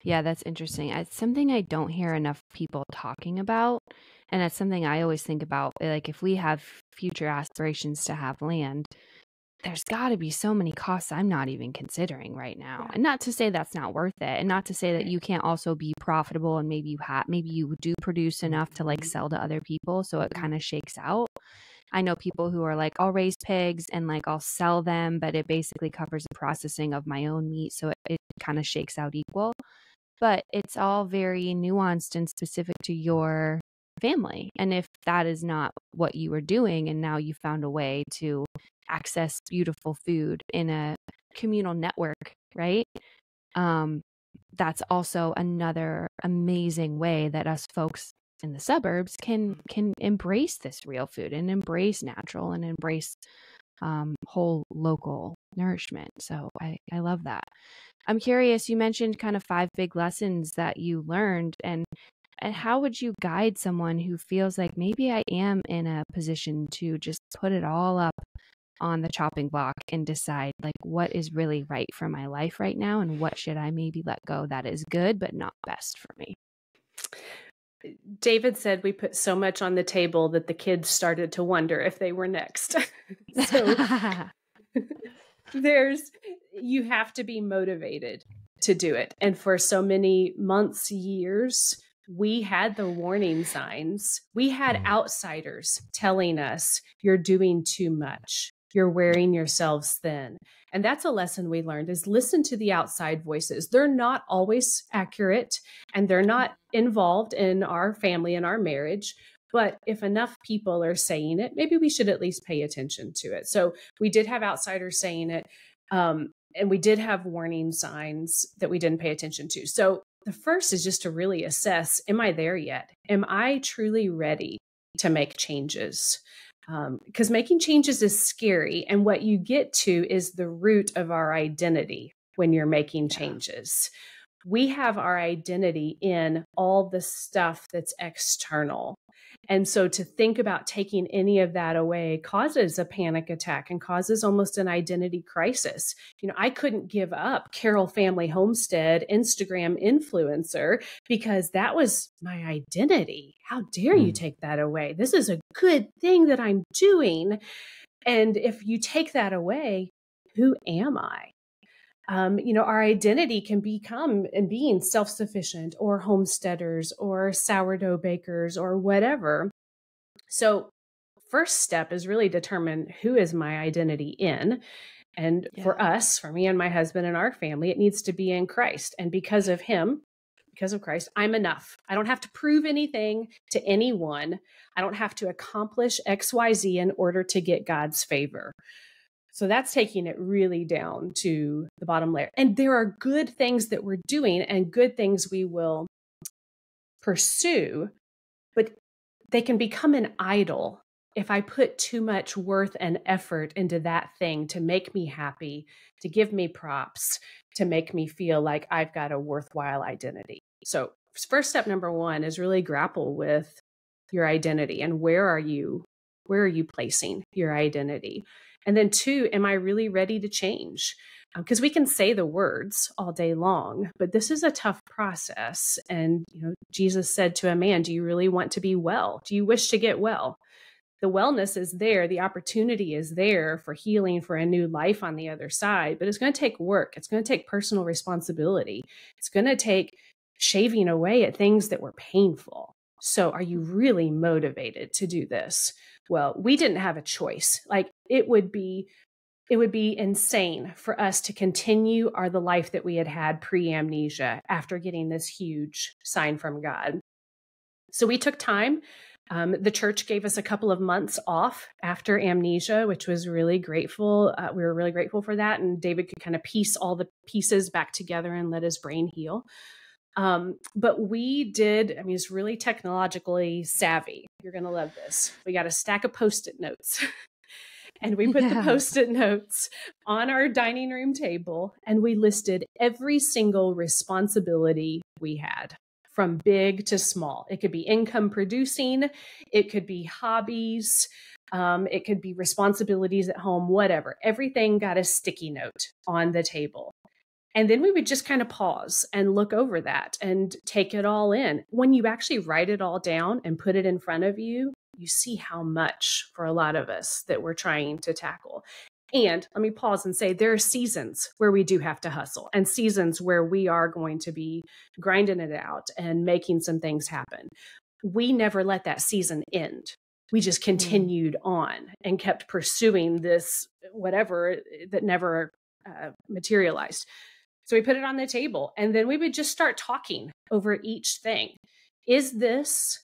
Yeah, that's interesting. It's something I don't hear enough people talking about. And that's something I always think about. Like, if we have future aspirations to have land, there's got to be so many costs I'm not even considering right now. Yeah. And not to say that's not worth it. And not to say that you can't also be profitable and maybe you do produce enough to like sell to other people. So it kind of shakes out. I know people who are like, I'll raise pigs and like I'll sell them, but it basically covers the processing of my own meat. So it kind of shakes out equal. But it's all very nuanced and specific to your family. And if that is not what you were doing, and now you found a way to access beautiful food in a communal network, right? That's also another amazing way that us folks in the suburbs can embrace this real food and embrace natural and embrace whole local nourishment. So I love that. I'm curious, you mentioned kind of 5 big lessons that you learned, and how would you guide someone who feels like maybe I am in a position to just put it all up on the chopping block and decide like what is really right for my life right now and what should I maybe let go that is good but not best for me? David said we put so much on the table that the kids started to wonder if they were next. So you have to be motivated to do it. And for so many months, years, we had the warning signs. We had outsiders telling us, you're doing too much. You're wearing yourselves thin. And that's a lesson we learned is listen to the outside voices. They're not always accurate and they're not involved in our family and our marriage. But if enough people are saying it, maybe we should at least pay attention to it. So we did have outsiders saying it. And we did have warning signs that we didn't pay attention to. So the first is just to really assess, am I there yet? Am I truly ready to make changes? Because making changes is scary. And what you get to is the root of our identity when you're making changes. We have our identity in all the stuff that's external. And so to think about taking any of that away causes a panic attack and causes almost an identity crisis. You know, I couldn't give up Carroll Family Homestead Instagram influencer because that was my identity. How dare you take that away? This is a good thing that I'm doing. And if you take that away, who am I? Our identity can become in being self-sufficient or homesteaders or sourdough bakers or whatever. So first step is really determine who is my identity in. And for us, for me and my husband and our family, it needs to be in Christ. And because of him, because of Christ, I'm enough. I don't have to prove anything to anyone. I don't have to accomplish XYZ in order to get God's favor. So that's taking it really down to the bottom layer. And there are good things that we're doing and good things we will pursue, but they can become an idol if I put too much worth and effort into that thing to make me happy, to give me props, to make me feel like I've got a worthwhile identity. So first step number 1 is really grapple with your identity, and where are you placing your identity? And then 2, am I really ready to change? Because we can say the words all day long, but this is a tough process. And, Jesus said to a man, do you really want to be well? Do you wish to get well? The wellness is there. The opportunity is there for healing, for a new life on the other side, but it's going to take work. It's going to take personal responsibility. It's going to take shaving away at things that were painful. So are you really motivated to do this? Well, we didn't have a choice. Like it would be insane for us to continue the life that we had pre-amnesia after getting this huge sign from God. So we took time. The church gave us a couple of months off after amnesia, which was really grateful. We were really grateful for that. And David could kind of piece all the pieces back together and let his brain heal. But we did, it's really technologically savvy. You're going to love this. We got a stack of Post-it notes. And we put the Post-it notes on our dining room table, and we listed every single responsibility we had, from big to small. It could be income producing, it could be hobbies, it could be responsibilities at home, whatever. Everything got a sticky note on the table. And then we would just kind of pause and look over that and take it all in. When you actually write it all down and put it in front of you, you see how much for a lot of us that we're trying to tackle. And let me pause and say there are seasons where we do have to hustle, and seasons where we are going to be grinding it out and making some things happen. We never let that season end. We just continued on and kept pursuing this, whatever, that never materialized. So we put it on the table, and then we would just start talking over each thing. Is this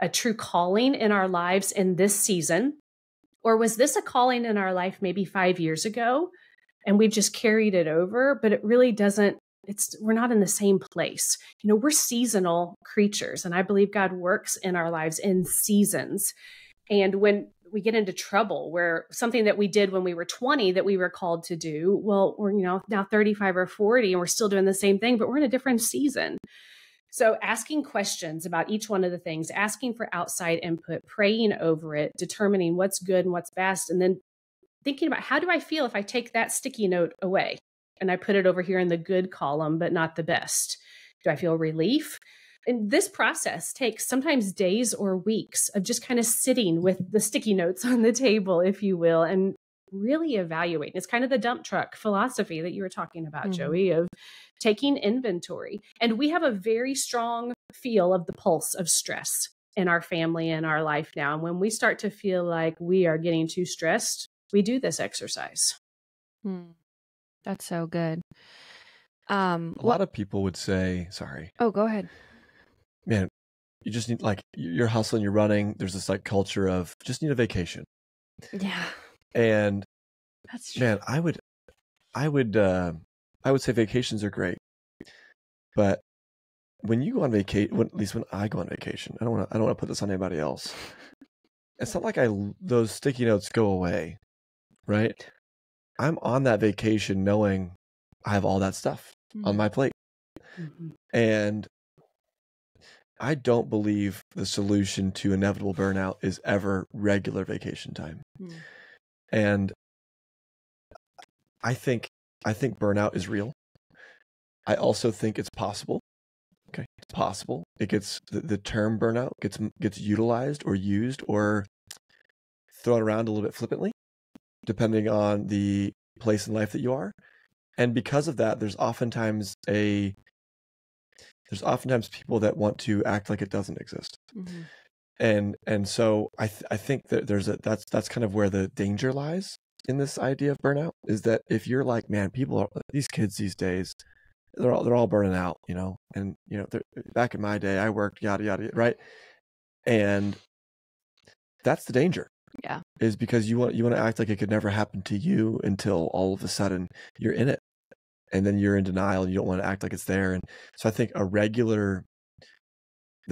a true calling in our lives in this season? Or was this a calling in our life maybe 5 years ago and we've just carried it over, but it really doesn't, we're not in the same place. We're seasonal creatures, and I believe God works in our lives in seasons. And when we get into trouble where something that we did when we were 20 that we were called to do, well, we're, now 35 or 40 and we're still doing the same thing, but we're in a different season. So asking questions about each one of the things, asking for outside input, praying over it, determining what's good and what's best, and then thinking about how do I feel if I take that sticky note away and I put it over here in the good column, but not the best? Do I feel relief? And this process takes sometimes days or weeks of just kind of sitting with the sticky notes on the table, if you will, and really evaluating. It's kind of the dump truck philosophy that you were talking about, Joey, of taking inventory. And we have a very strong feel of the pulse of stress in our family and our life now. And when we start to feel like we are getting too stressed, we do this exercise. That's so good. A lot of people would say, sorry. Oh, go ahead. Man, you just need, like, you're hustling, you're running. There's this like culture of just need a vacation. Yeah. And that's true. Man, I would say vacations are great, but when you go on vacation, at least when I go on vacation, I don't want to put this on anybody else. It's not like those sticky notes go away, right? I'm on that vacation knowing I have all that stuff on my plate, and I don't believe the solution to inevitable burnout is ever regular vacation time. And I think burnout is real. I also think it's possible. Okay, it's possible. It gets the term burnout gets utilized or used or thrown around a little bit flippantly, depending on the place in life that you are. And because of that, there's oftentimes people that want to act like it doesn't exist. And so I think that that's kind of where the danger lies in this idea of burnout, is that if you're like, man, these kids these days, they're all burning out, and back in my day I worked yada yada, right? And that's the danger. Yeah. Is because you want to act like it could never happen to you until all of a sudden you're in it, and then you're in denial and you don't want to act like it's there. And so I think the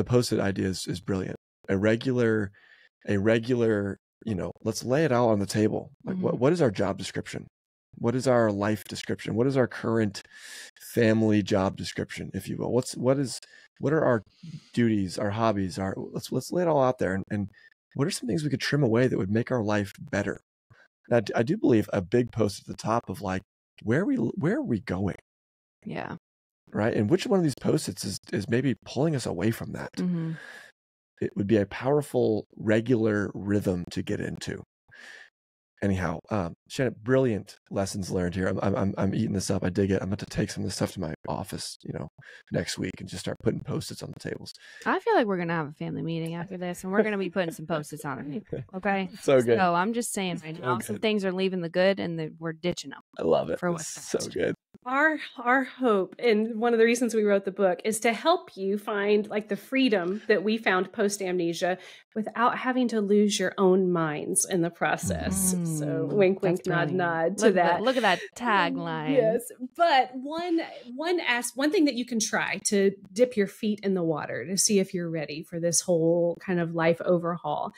Post-it idea is brilliant. A regular, let's lay it out on the table. Like, what is our job description? What is our life description? What is our current family job description, if you will? What is What are our duties, our hobbies? Let's lay it all out there. And what are some things we could trim away that would make our life better? And I do believe a big post at the top of like, where are we going? Yeah. Right. And which one of these post-its is maybe pulling us away from that? Mm-hmm. It would be a powerful, regular rhythm to get into. Anyhow, Shannon, brilliant lessons learned here. I'm eating this up. I dig it. I'm about to take some of this stuff to my office, next week and just start putting post-its on the tables. I feel like we're gonna have a family meeting after this, and we're gonna be putting some post-its on the table. Okay. So good. So I'm just saying right now, some things are leaving the good, and we're ditching them. I love it. For what's so next. good. Our hope, and one of the reasons we wrote the book, is to help you find like the freedom that we found post amnesia without having to lose your own minds in the process. So wink, wink, nod, nod to that. Look at that tagline. Yes, but one thing that you can try to dip your feet in the water to see if you're ready for this whole kind of life overhaul.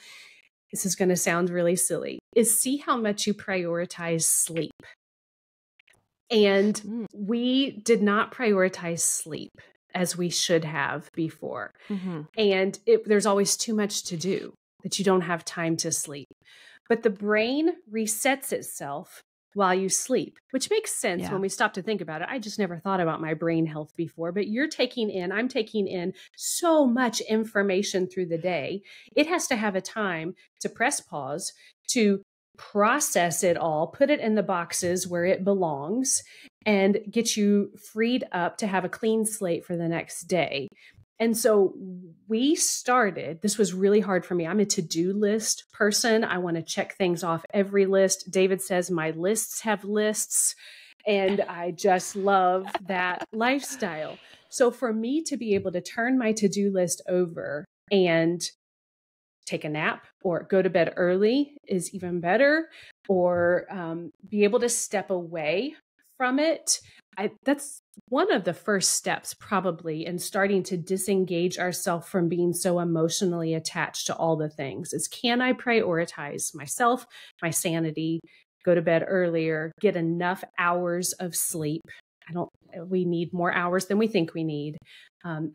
This is going to sound really silly. Is see how much you prioritize sleep. And we did not prioritize sleep as we should have before. Mm-hmm. And there's always too much to do that you don't have time to sleep. But the brain resets itself while you sleep, which makes sense when we stop to think about it. I just never thought about my brain health before, but I'm taking in so much information through the day. It has to have a time to press pause, to process it all, put it in the boxes where it belongs, and get you freed up to have a clean slate for the next day. And so we started, this was really hard for me. I'm a to-do list person. I want to check things off every list. David says my lists have lists, and I just love that lifestyle. So for me to be able to turn my to-do list over and take a nap or go to bed early is even better, or be able to step away from it. That's one of the first steps probably in starting to disengage ourselves from being so emotionally attached to all the things is, can I prioritize myself, my sanity, go to bed earlier, get enough hours of sleep? We need more hours than we think we need.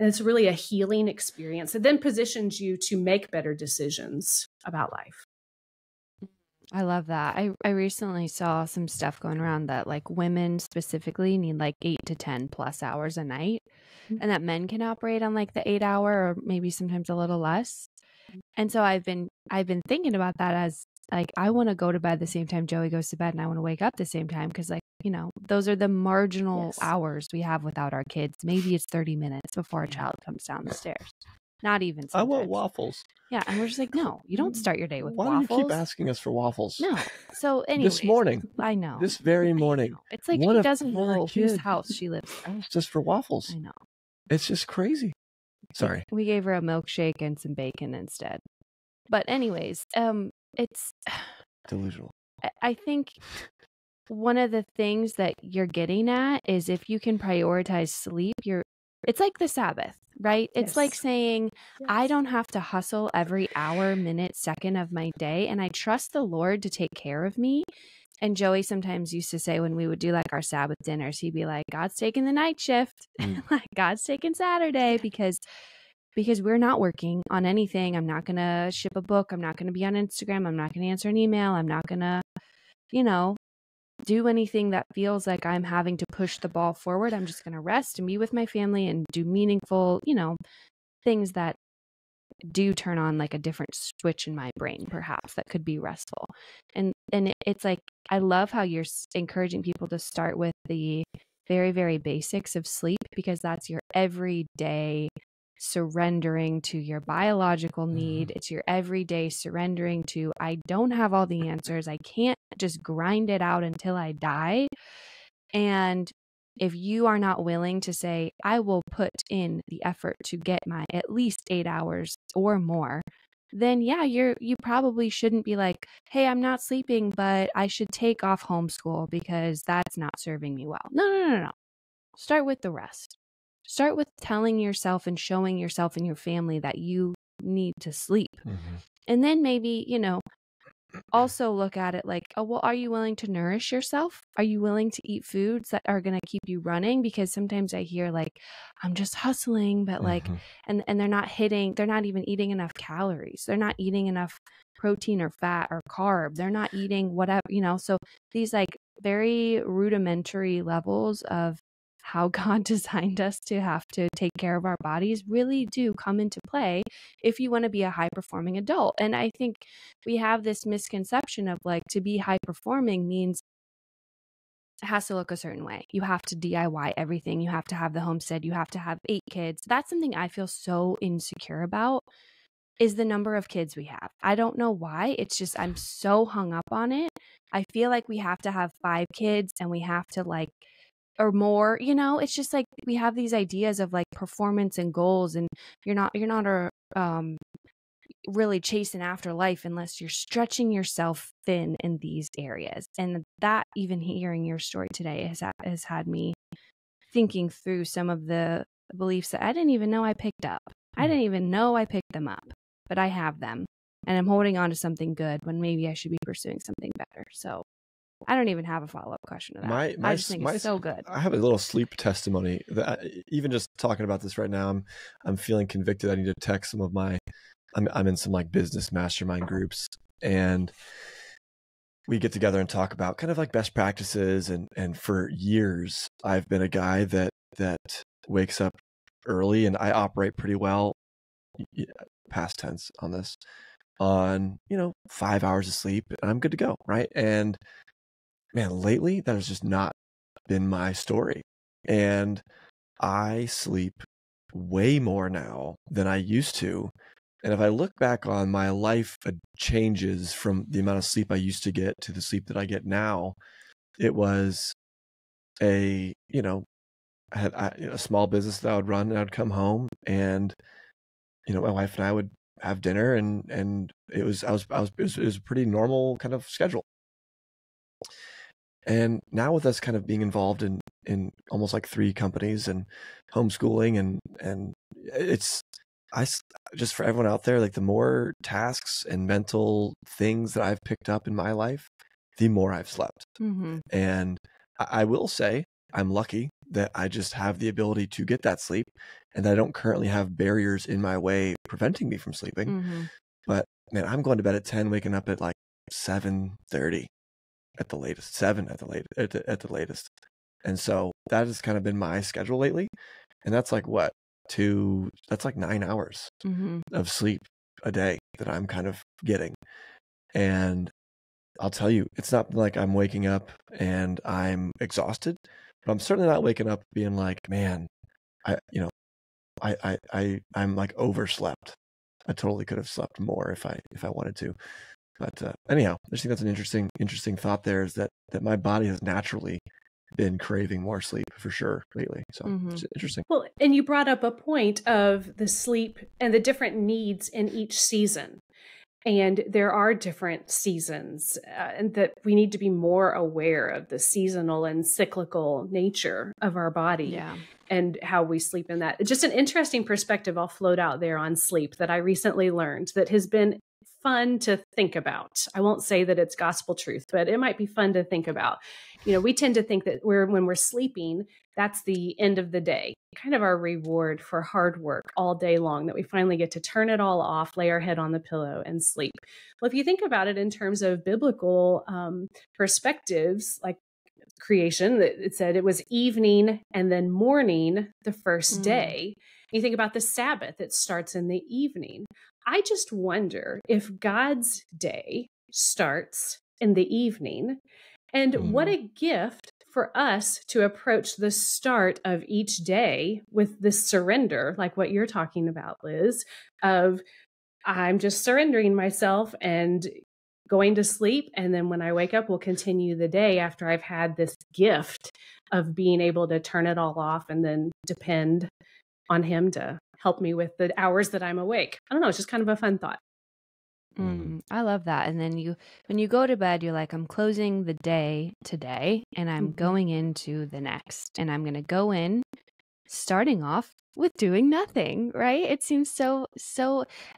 It's really a healing experience. It then positions you to make better decisions about life. I love that. I recently saw some stuff going around that like women specifically need like 8 to 10 plus hours a night, and that men can operate on like the 8 hour or maybe sometimes a little less. And so I've been thinking about that as like, I want to go to bed the same time Joey goes to bed, and I want to wake up the same time, because like, those are the marginal hours we have without our kids. Maybe it's 30 minutes before a child comes down the stairs. Not even sometimes. I want waffles. Yeah, and we're just like, no, you don't start your day with waffles. Why do you keep asking us for waffles? No. So anyways, this morning. I know. This very morning. It's like he doesn't know whose house she lives in. Just for waffles. I know. It's just crazy. Sorry. We gave her a milkshake and some bacon instead. But anyways, it's delusional. I think one of the things that you're getting at is if you can prioritize sleep, it's like the Sabbath, right? It's like saying, I don't have to hustle every hour, minute, second of my day, and I trust the Lord to take care of me. And Joey sometimes used to say when we would do like our Sabbath dinners, he'd be like, God's taking the night shift, like God's taking Saturday, because we're not working on anything. I'm not going to ship a book. I'm not going to be on Instagram. I'm not going to answer an email. I'm not going to, do anything that feels like I'm having to push the ball forward. I'm just going to rest and be with my family and do meaningful, things that do turn on like a different switch in my brain, perhaps, that could be restful. And it's like, I love how you're encouraging people to start with the very, very basics of sleep, because that's your everyday surrendering to your biological need. It's your everyday surrendering to, I don't have all the answers. I can't just grind it out until I die. And if you are not willing to say, I will put in the effort to get my at least 8 hours or more, then yeah, you probably shouldn't be like, hey, I'm not sleeping, but I should take off homeschool because that's not serving me well. No. Start with the rest. Start with telling yourself and showing yourself and your family that you need to sleep. Mm-hmm. And then maybe, also look at it like, oh, well, are you willing to nourish yourself? Are you willing to eat foods that are going to keep you running? Because sometimes I hear like, I'm just hustling, but like, and they're not even eating enough calories. They're not eating enough protein or fat or carb. They're not eating whatever, so these like very rudimentary levels of how God designed us to have to take care of our bodies really do come into play if you want to be a high performing adult. And I think we have this misconception of like, to be high performing means it has to look a certain way. You have to DIY everything. You have to have the homestead. You have to have 8 kids. That's something I feel so insecure about, is the number of kids we have. I don't know why. It's just, I'm so hung up on it. I feel like we have to have 5 kids and we have to like, or more, it's just like we have these ideas of like performance and goals, and you're not really chasing after life unless you're stretching yourself thin in these areas. And that, even hearing your story today, has had me thinking through some of the beliefs that I didn't even know I picked up. I didn't even know I picked them up, but I have them, and I'm holding on to something good when maybe I should be pursuing something better. So I don't even have a follow-up question to that. I just think it's so good. I have a little sleep testimony that even just talking about this right now, I'm feeling convicted. I need to text some of I'm in some like business mastermind groups, and we get together and talk about kind of like best practices. And for years, I've been a guy that wakes up early, and I operate pretty well, past tense on this, on 5 hours of sleep, and I'm good to go, right? And man, lately that has just not been my story. And I sleep way more now than I used to. And if I look back on my life changes from the amount of sleep I used to get to the sleep that I get now, it was I had a small business that I would run, and I'd come home, and my wife and I would have dinner, and it was a pretty normal kind of schedule. And now with us kind of being involved in almost like 3 companies and homeschooling, and it's, just for everyone out there, like the more tasks and mental things that I've picked up in my life, the more I've slept. And I will say I'm lucky that I just have the ability to get that sleep, and I don't currently have barriers in my way preventing me from sleeping. But man, I'm going to bed at 10, waking up at like 7:30 at the latest, 7 at the latest. And so that has kind of been my schedule lately. And that's like that's like 9 hours of sleep a day that I'm kind of getting. And I'll tell you, it's not like I'm waking up and I'm exhausted, but I'm certainly not waking up being like, man, I'm like overslept. I totally could have slept more if I wanted to. But anyhow, I just think that's an interesting thought there, is that my body has naturally been craving more sleep for sure lately. So it's interesting. Well, and you brought up a point of the sleep and the different needs in each season. And there are different seasons, and that we need to be more aware of the seasonal and cyclical nature of our body and how we sleep in that. Just an interesting perspective I'll float out there on sleep that I recently learned that has been fun to think about. I won't say that it's gospel truth, but it might be fun to think about. We tend to think that when we're sleeping, that's the end of the day, kind of our reward for hard work all day long, that we finally get to turn it all off, lay our head on the pillow and sleep. Well, if you think about it in terms of biblical perspectives, like creation, it said it was evening and then morning the first day. You think about the Sabbath, it starts in the evening. I just wonder if God's day starts in the evening, and what a gift for us to approach the start of each day with this surrender, like what you're talking about, Liz, of I'm just surrendering myself and going to sleep. And then when I wake up, we'll continue the day after I've had this gift of being able to turn it all off and then depend on him to help me with the hours that I'm awake. I don't know. It's just kind of a fun thought. I love that. And then when you go to bed, you're like, I'm closing the day today and I'm going into the next, and I'm going to go in starting off with doing nothing, right? It seems so,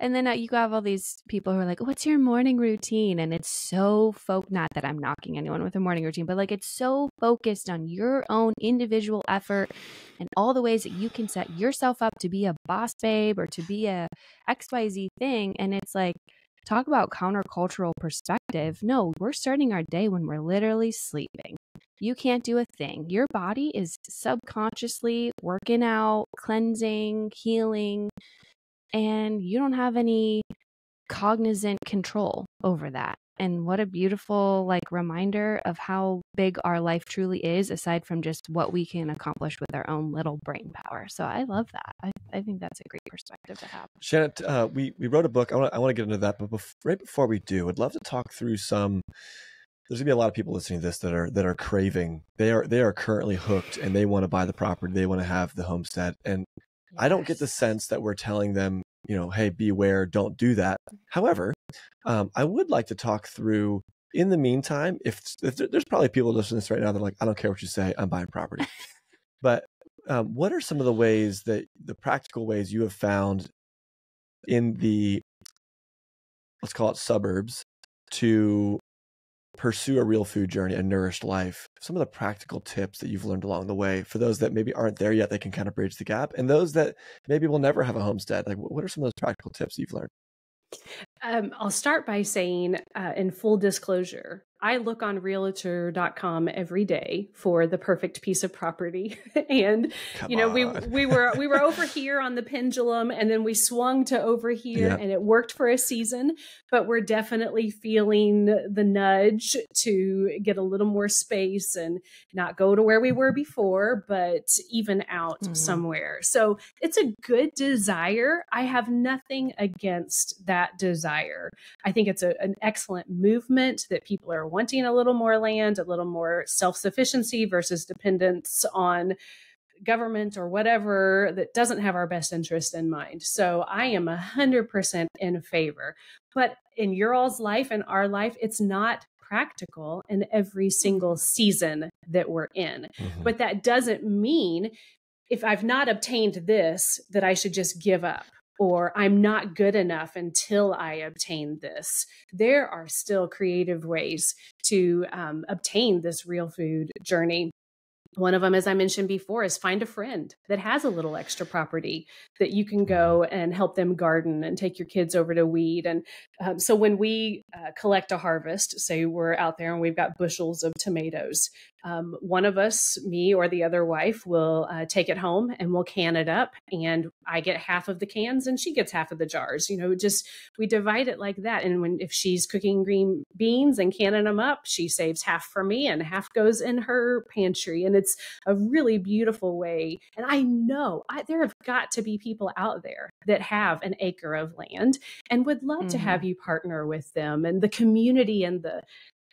and then you have all these people who are like, what's your morning routine? And it's so not that I'm knocking anyone with a morning routine, but like it's so focused on your own individual effort and all the ways that you can set yourself up to be a boss babe or to be a XYZ thing. And it's like, talk about countercultural perspective. No, we're starting our day when we're literally sleeping. You can't do a thing. Your body is subconsciously working out, cleansing, healing, and you don't have any cognizant control over that. And what a beautiful reminder of how big our life truly is, aside from just what we can accomplish with our own little brain power. So I love that. I think that's a great perspective to have. Shannon, we wrote a book. I want to get into that, but right before we do, I'd love to talk through some. There's gonna be a lot of people listening to this that are craving. They are currently hooked, and they want to buy the property. They want to have the homestead, and yes. I don't get the sense that we're telling them, hey, beware, don't do that. However, I would like to talk through. In the meantime, if there's probably people listening to this right now, they're like, I don't care what you say, I'm buying property. But what are some of the practical ways you have found in the, let's call it suburbs, to pursue a real food journey, a nourished life? Some of the practical tips that you've learned along the way for those that maybe aren't there yet, they can kind of bridge the gap, and those that maybe will never have a homestead. Like, what are some of those practical tips you've learned? I'll start by saying, in full disclosure, I look on realtor.com every day for the perfect piece of property. And, we were over here on the pendulum, and then we swung to over here, and it worked for a season, but we're definitely feeling the nudge to get a little more space and not go to where we were before, but even out somewhere. So it's a good desire. I have nothing against that desire. I think it's an excellent movement that people are wanting a little more land, a little more self-sufficiency versus dependence on government or whatever that doesn't have our best interest in mind. So I am 100% in favor. But in your all's life and our life, it's not practical in every single season that we're in. Mm-hmm. But that doesn't mean if I've not obtained this, that I should just give up, or I'm not good enough until I obtain this. There are still creative ways to obtain this real food journey. One of them, as I mentioned before, is find a friend that has a little extra property that you can go and help them garden and take your kids over to weed. And so when we collect a harvest, say we're out there and we've got bushels of tomatoes, one of us, me or the other wife, will take it home and we'll can it up. And I get half of the cans and she gets half of the jars. We divide it like that. And if she's cooking green beans and canning them up, she saves half for me and half goes in her pantry. And it's a really beautiful way. And I know there have got to be people out there that have an acre of land and would love to have you partner with them. And the community and the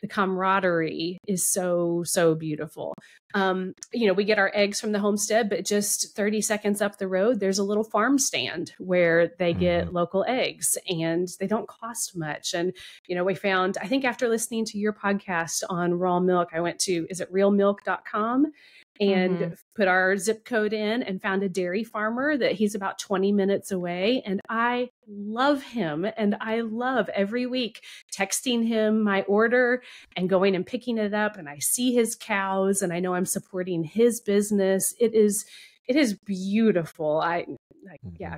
camaraderie is so, so beautiful. We get our eggs from the homestead, but just 30 seconds up the road, there's a little farm stand where they get local eggs and they don't cost much. And, we found, I think after listening to your podcast on raw milk, I went to, is it realmilk.com? And put our zip code in and found a dairy farmer that he's about 20 minutes away. And I love him. And I love every week texting him my order and going and picking it up. And I see his cows and I know I'm supporting his business. It is beautiful.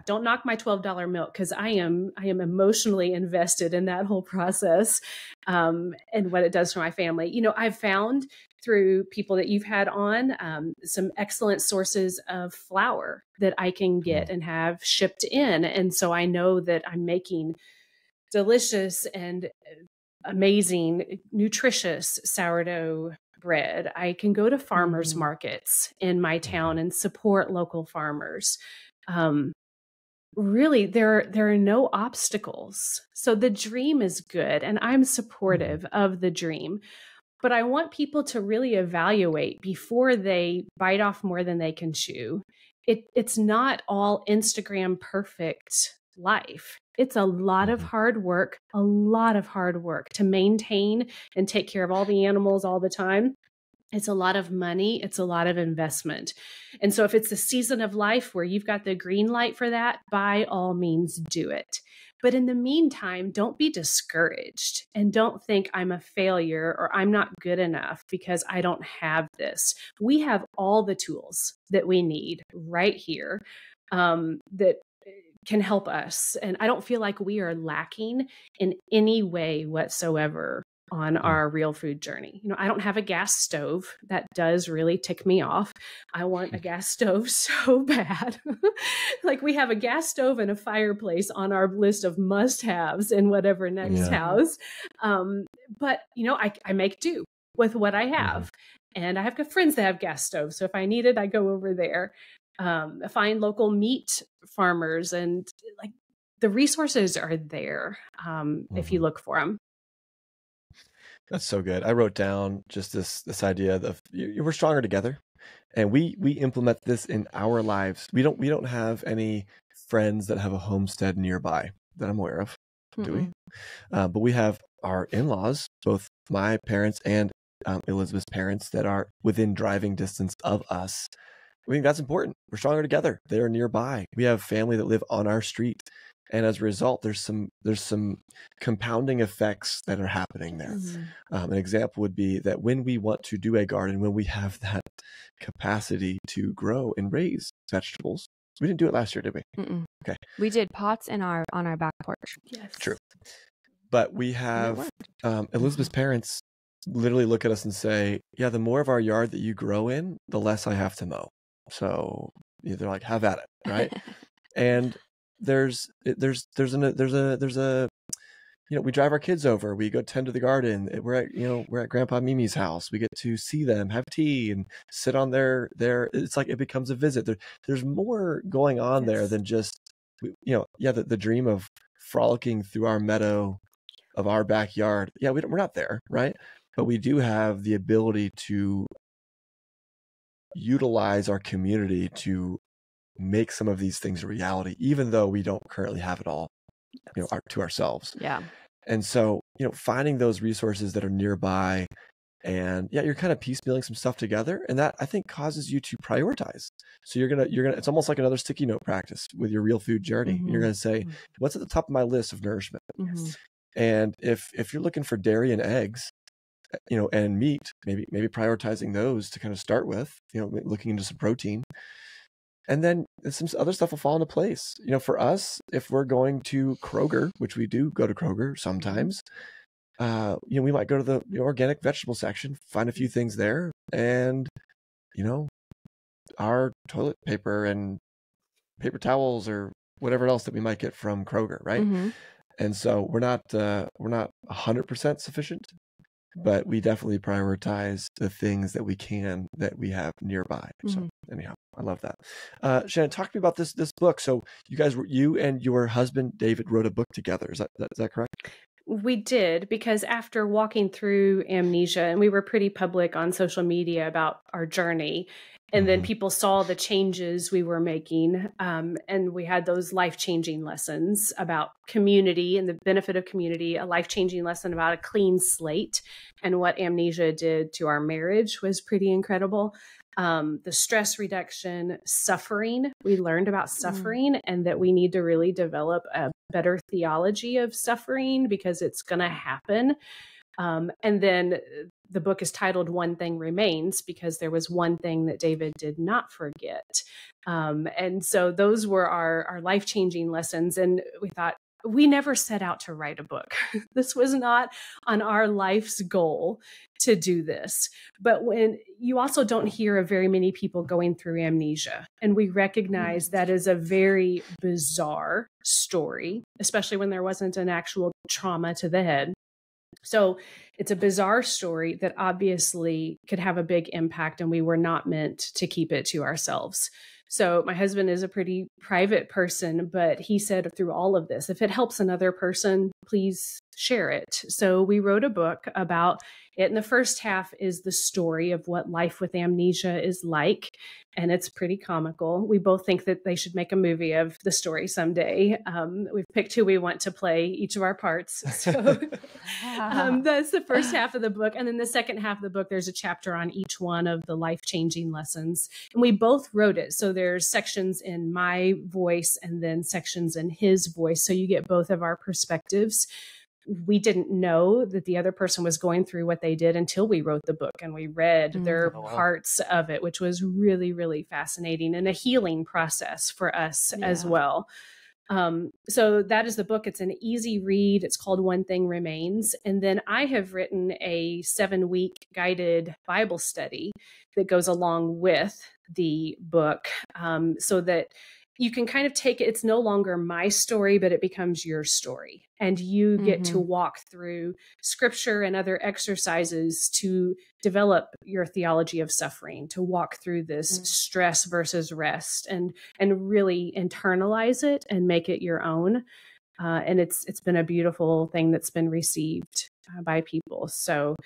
Don't knock my $12 milk, because I am emotionally invested in that whole process and what it does for my family. I've found through people that you've had on some excellent sources of flour that I can get and have shipped in. And so I know that I'm making delicious and amazing, nutritious sourdough bread. I can go to farmers markets in my town and support local farmers. Really, there are no obstacles. So the dream is good, and I'm supportive of the dream. But I want people to really evaluate before they bite off more than they can chew. It's not all Instagram perfect life. It's a lot of hard work, to maintain and take care of all the animals all the time. It's a lot of money. It's a lot of investment. And so if it's a season of life where you've got the green light for that, by all means do it. But in the meantime, don't be discouraged and don't think I'm a failure or I'm not good enough because I don't have this. We have all the tools that we need right here, that can help us. And I don't feel like we are lacking in any way whatsoever on our real food journey. I don't have a gas stove. That does really tick me off. I want a gas stove so bad. Like, we have a gas stove and a fireplace on our list of must-haves in whatever next house. But I make do with what I have. And I have good friends that have gas stoves. So if I need it, I go over there. Find local meat farmers, and like, the resources are there if you look for them. That's so good. I wrote down just this idea of we're stronger together, and we implement this in our lives. We don't have any friends that have a homestead nearby that I'm aware of, do we? But we have our in-laws, both my parents and Elizabeth's parents, that are within driving distance of us. I think that's important. We're stronger together. They are nearby. We have family that live on our street. And as a result, there's some compounding effects that are happening there. An example would be that when we want to do a garden, when we have that capacity to grow and raise vegetables, we didn't do it last year, did we? Okay. We did pots on our back porch. Yes. True. But we have Elizabeth's parents literally look at us and say, yeah, the more of our yard that you grow in, the less I have to mow. So they're like, have at it, right? And there's a we drive our kids over, we go tend to the garden, we're at Grandpa Mimi's house, we get to see them, have tea, and sit on their it's like it becomes a visit. There's more going on there than just the dream of frolicking through our meadow of our backyard. We're not there, right? But we do have the ability to utilize our community to make some of these things a reality, even though we don't currently have it all, to ourselves. Yeah. And so, finding those resources that are nearby, and you're kind of piecemealing some stuff together, and that I think causes you to prioritize. So you're gonna, it's almost like another sticky note practice with your real food journey. You're gonna say, what's at the top of my list of nourishment? And if you're looking for dairy and eggs, and meat, maybe prioritizing those to kind of start with, looking into some protein. And then some other stuff will fall into place. For us, if we're going to Kroger, which we do go to Kroger sometimes, we might go to the organic vegetable section, find a few things there, and, our toilet paper and paper towels or whatever else that we might get from Kroger, right? And so we're not 100% sufficient, but we definitely prioritize the things that we have nearby. So anyhow, I love that. Shannon, talk to me about this book. So you and your husband, David, wrote a book together. Is that correct? We did, because after walking through amnesia, and we were pretty public on social media about our journey, and then people saw the changes we were making, and we had those life-changing lessons about community and the benefit of community, a life-changing lesson about a clean slate, and what amnesia did to our marriage was pretty incredible. The stress reduction, suffering, we learned about suffering, and that we need to really develop a better theology of suffering because it's going to happen. And then the book is titled One Thing Remains, because there was one thing that David did not forget. And so those were our life-changing lessons. And we thought, we never set out to write a book. This was not on our life's goal to do this. But when you also don't hear of very many people going through amnesia, and we recognize that is a very bizarre story, especially when there wasn't an actual trauma to the head. So it's a bizarre story that obviously could have a big impact, and we were not meant to keep it to ourselves. So my husband is a pretty private person, but he said through all of this, if it helps another person, please share it. So we wrote a book about it. And the first half is the story of what life with amnesia is like. And it's pretty comical. We both think that they should make a movie of the story someday. We've picked who we want to play each of our parts. So that's the first half of the book. And then the second half of the book, there's a chapter on each one of the life-changing lessons. And we both wrote it. So there's sections in my voice and then sections in his voice. So you get both of our perspectives. We didn't know that the other person was going through what they did until we wrote the book and we read their parts of it, which was really, really fascinating and a healing process for us as well. So that is the book. It's an easy read. It's called One Thing Remains. And then I have written a 7-week guided Bible study that goes along with the book, so that you can kind of take it. It's no longer my story, but it becomes your story. And you get to walk through scripture and other exercises to develop your theology of suffering, to walk through this stress versus rest and really internalize it and make it your own. And it's been a beautiful thing that's been received by people. So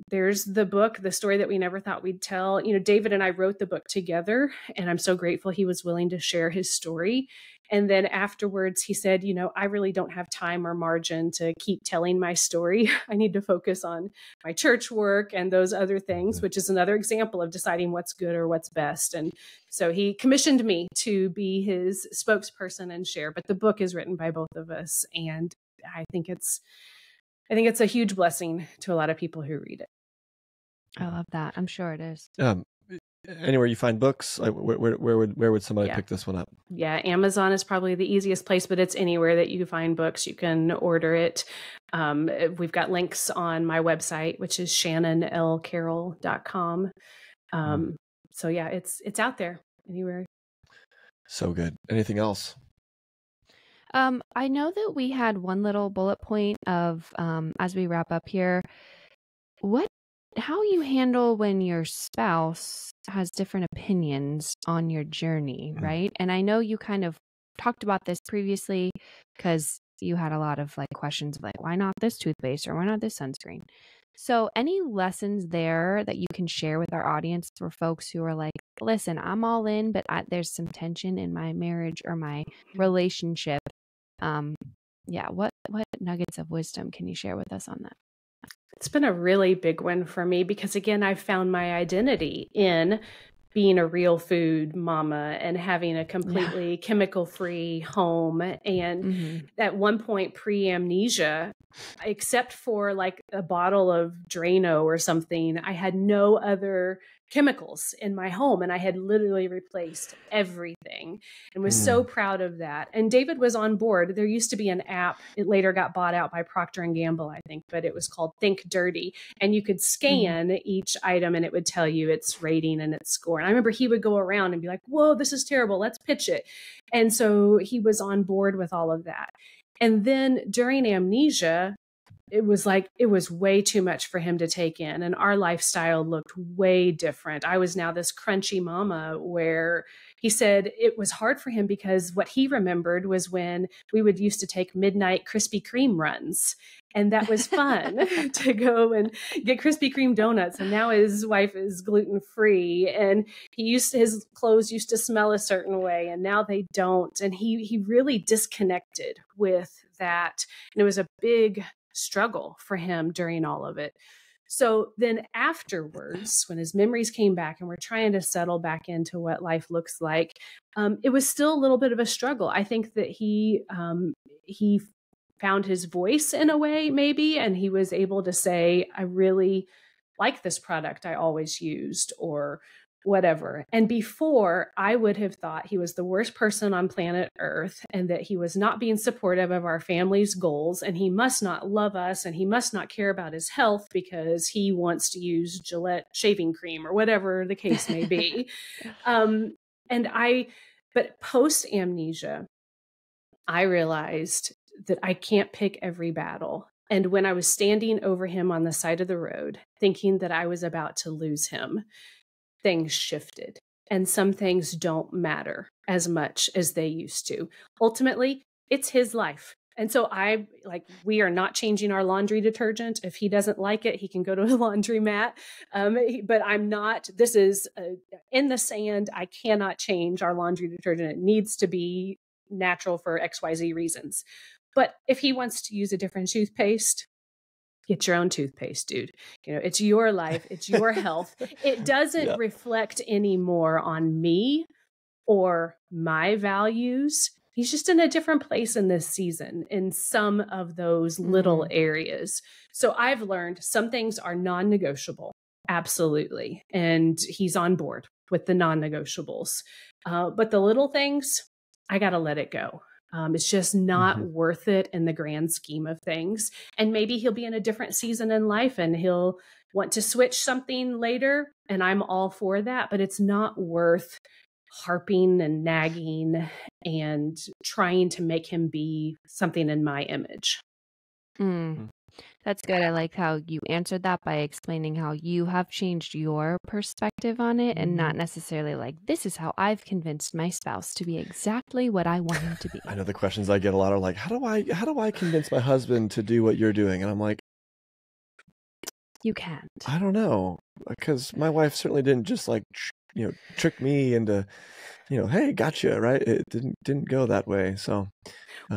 there's the book, the story that we never thought we'd tell. You know, David and I wrote the book together, and I'm so grateful he was willing to share his story. And then afterwards he said, you know, I really don't have time or margin to keep telling my story. I need to focus on my church work and those other things, which is another example of deciding what's good or what's best. And so he commissioned me to be his spokesperson and share, but the book is written by both of us. And I think it's a huge blessing to a lot of people who read it. I love that. I'm sure it is. Anywhere you find books, where would somebody pick this one up? Yeah, Amazon is probably the easiest place, but it's anywhere that you find books. You can order it. We've got links on my website, which is shannonlcarroll.com. So yeah, it's out there anywhere. So good. Anything else? I know that we had one little bullet point of, as we wrap up here, how you handle when your spouse has different opinions on your journey, right? And I know you kind of talked about this previously because you had a lot of questions of why not this toothpaste or why not this sunscreen? So any lessons there that you can share with our audience for folks who are like, listen, I'm all in, but there's some tension in my marriage or my relationship. What nuggets of wisdom can you share with us on that? It's been a really big one for me because, again, I found my identity in being a real food mama and having a completely chemical-free home. And at one point pre-amnesia, except for a bottle of Drano or something, I had no other chemicals in my home, and I had literally replaced everything and was so proud of that. And David was on board. There used to be an app. It later got bought out by Procter & Gamble, I think, but it was called Think Dirty. And you could scan each item and it would tell you its rating and its score. And I remember he would go around and be like, whoa, this is terrible. Let's pitch it. And so he was on board with all of that. And then during amnesia, it was way too much for him to take in. And our lifestyle looked way different. I was now this crunchy mama where he said it was hard for him because what he remembered was when we would used to take midnight Krispy Kreme runs. And that was fun to go and get Krispy Kreme donuts. And now his wife is gluten-free, and his clothes used to smell a certain way, and now they don't. And he really disconnected with that. And it was a big struggle for him during all of it. So then afterwards, when his memories came back and we're trying to settle back into what life looks like, it was still a little bit of a struggle. I think that he found his voice in a way, maybe, and he was able to say, I really like this product I always used, or whatever. And before, I would have thought he was the worst person on planet Earth and that he was not being supportive of our family's goals, and he must not love us, and he must not care about his health because he wants to use Gillette shaving cream or whatever the case may be. But post amnesia, I realized that I can't pick every battle. And when I was standing over him on the side of the road, thinking that I was about to lose him, things shifted, and some things don't matter as much as they used to. Ultimately, it's his life, And so we are not changing our laundry detergent. If he doesn't like it, he can go to a laundromat. But I'm not, this is in the sand. I cannot change our laundry detergent. It needs to be natural for XYZ reasons. But if he wants to use a different toothpaste, get your own toothpaste, dude. It's your life. It's your health. It doesn't reflect anymore on me or my values. He's just in a different place in this season in some of those little areas. So I've learned some things are non-negotiable. Absolutely. And he's on board with the non-negotiables. But the little things, I got to let it go. It's just not worth it in the grand scheme of things. And maybe he'll be in a different season in life and he'll want to switch something later. And I'm all for that, but it's not worth harping and nagging and trying to make him be something in my image. That's good. I like how you answered that by explaining how you have changed your perspective on it and not necessarily like, this is how I've convinced my spouse to be exactly what I want him to be. I know the questions I get a lot are like, how do I convince my husband to do what you're doing? And I'm like, you can't. I don't know, because my wife certainly didn't just like, trick me into, hey, gotcha, right? It didn't go that way. So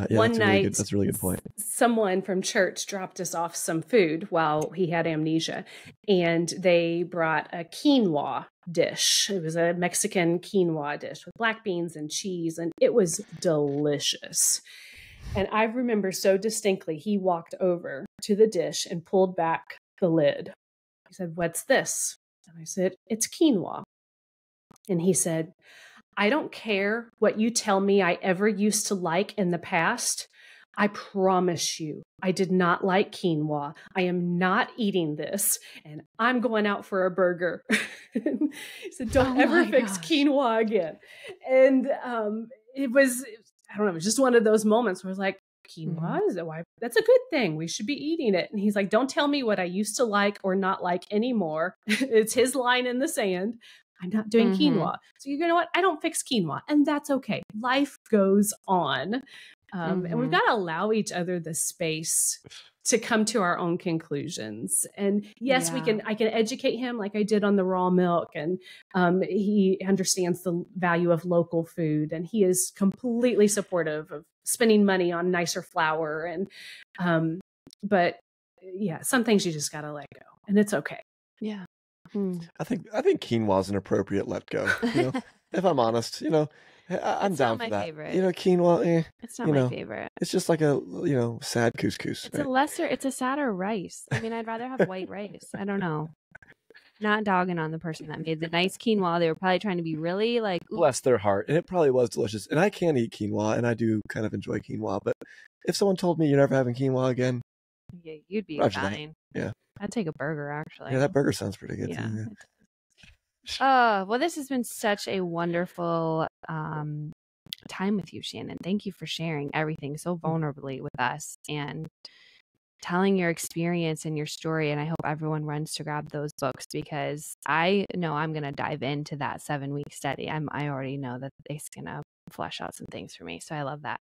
one night, that's a really good point. Someone from church dropped us off some food while he had amnesia, and they brought a quinoa dish. It was a Mexican quinoa dish with black beans and cheese, and it was delicious. And I remember so distinctly, he walked over to the dish and pulled back the lid. He said, "What's this?" And I said, "It's quinoa." And he said, "I don't care what you tell me I ever used to like in the past. I promise you, I did not like quinoa. I am not eating this, and I'm going out for a burger." He said, "Don't ever fix quinoa again." And it was, I don't know, it was just one of those moments where I was like, quinoa, that's a good thing. We should be eating it. And he's like, "Don't tell me what I used to like or not like anymore." It's his line in the sand. I'm not doing quinoa. So you know what? I don't fix quinoa, and that's okay. Life goes on. And we've got to allow each other the space to come to our own conclusions. And yes, I can educate him like I did on the raw milk. And he understands the value of local food, and he is completely supportive of spending money on nicer flour. And, but yeah, some things you just got to let go, and it's okay. Yeah. I think quinoa is an appropriate let go. If I'm honest, I'm down for that. Favorite. Quinoa, it's not my favorite. It's just like a sad couscous. It's a sadder rice. I mean, I'd rather have white rice. I don't know. Not dogging on the person that made the nice quinoa. They were probably trying to be really like, ooh. Bless their heart, and it probably was delicious. And I can eat quinoa, and I do kind of enjoy quinoa. But if someone told me you're never having quinoa again, yeah, you'd be fine. Yeah. I'd take a burger, actually. Yeah, that burger sounds pretty good. Yeah. Too, well, this has been such a wonderful time with you, Shannon. Thank you for sharing everything so vulnerably with us and telling your experience and your story. And I hope everyone runs to grab those books, because I know I'm going to dive into that 7-week study. I already know that it's going to flesh out some things for me. So I love that.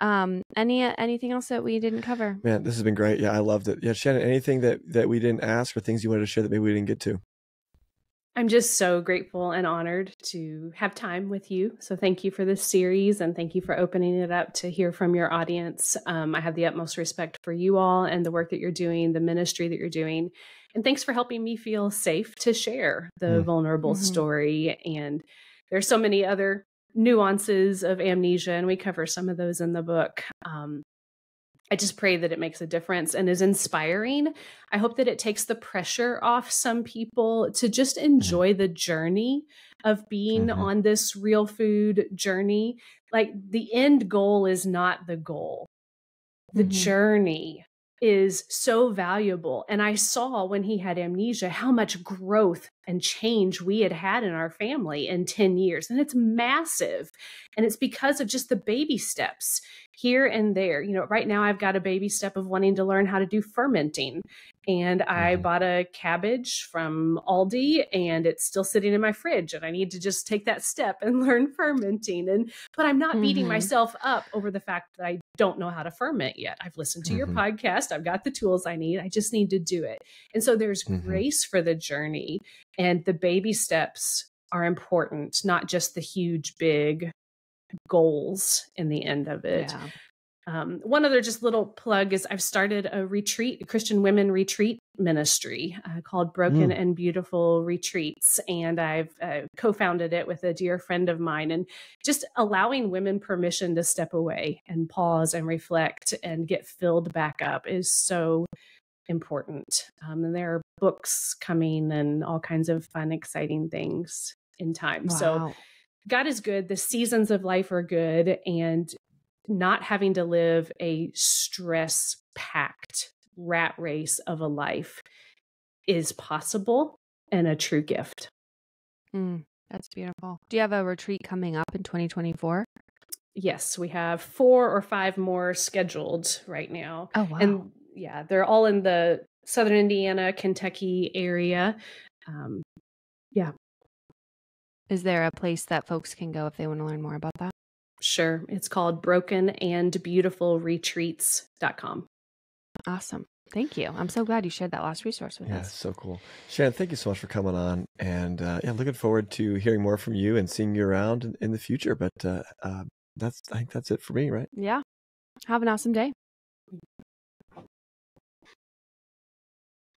Anything else that we didn't cover? Man, this has been great. Yeah, I loved it. Yeah, Shannon, anything that we didn't ask or things you wanted to share that maybe we didn't get to? I'm just so grateful and honored to have time with you. So thank you for this series, and thank you for opening it up to hear from your audience. I have the utmost respect for you all and the work that you're doing, the ministry that you're doing. And thanks for helping me feel safe to share the vulnerable story. And there's so many other nuances of amnesia, and we cover some of those in the book. I just pray that it makes a difference and is inspiring. I hope that it takes the pressure off some people to just enjoy the journey of being on this real food journey. Like, the end goal is not the goal. The journey is so valuable. And I saw when he had amnesia how much growth and change we had in our family in 10 years. And it's massive. And it's because of just the baby steps here and there. Right now I've got a baby step of wanting to learn how to do fermenting. And I bought a cabbage from Aldi, and it's still sitting in my fridge, and I need to just take that step and learn fermenting. But I'm not beating myself up over the fact that I don't know how to ferment yet. I've listened to your Mm-hmm. podcast. I've got the tools I need. I just need to do it. And so there's Mm-hmm. grace for the journey, and the baby steps are important, not just the huge, big goals in the end of it. Yeah. One other just little plug is I've started a Christian women retreat ministry called Broken and Beautiful Retreats. And I've co-founded it with a dear friend of mine, and just allowing women permission to step away and pause and reflect and get filled back up is so important. And there are books coming and all kinds of fun, exciting things in time. Wow. So God is good. The seasons of life are good, and not having to live a stress-packed rat race of a life is possible and a true gift. That's beautiful. Do you have a retreat coming up in 2024? Yes, we have 4 or 5 more scheduled right now. Oh, wow. And yeah, they're all in the Southern Indiana, Kentucky area. Yeah. Is there a place that folks can go if they want to learn more about that? Sure. It's called brokenandbeautifulretreats.com. Awesome. Thank you. I'm so glad you shared that last resource with Yeah, us. so cool. Shannon, thank you so much for coming on. And looking forward to hearing more from you and seeing you around in the future. But I think that's it for me, right? Yeah. Have an awesome day.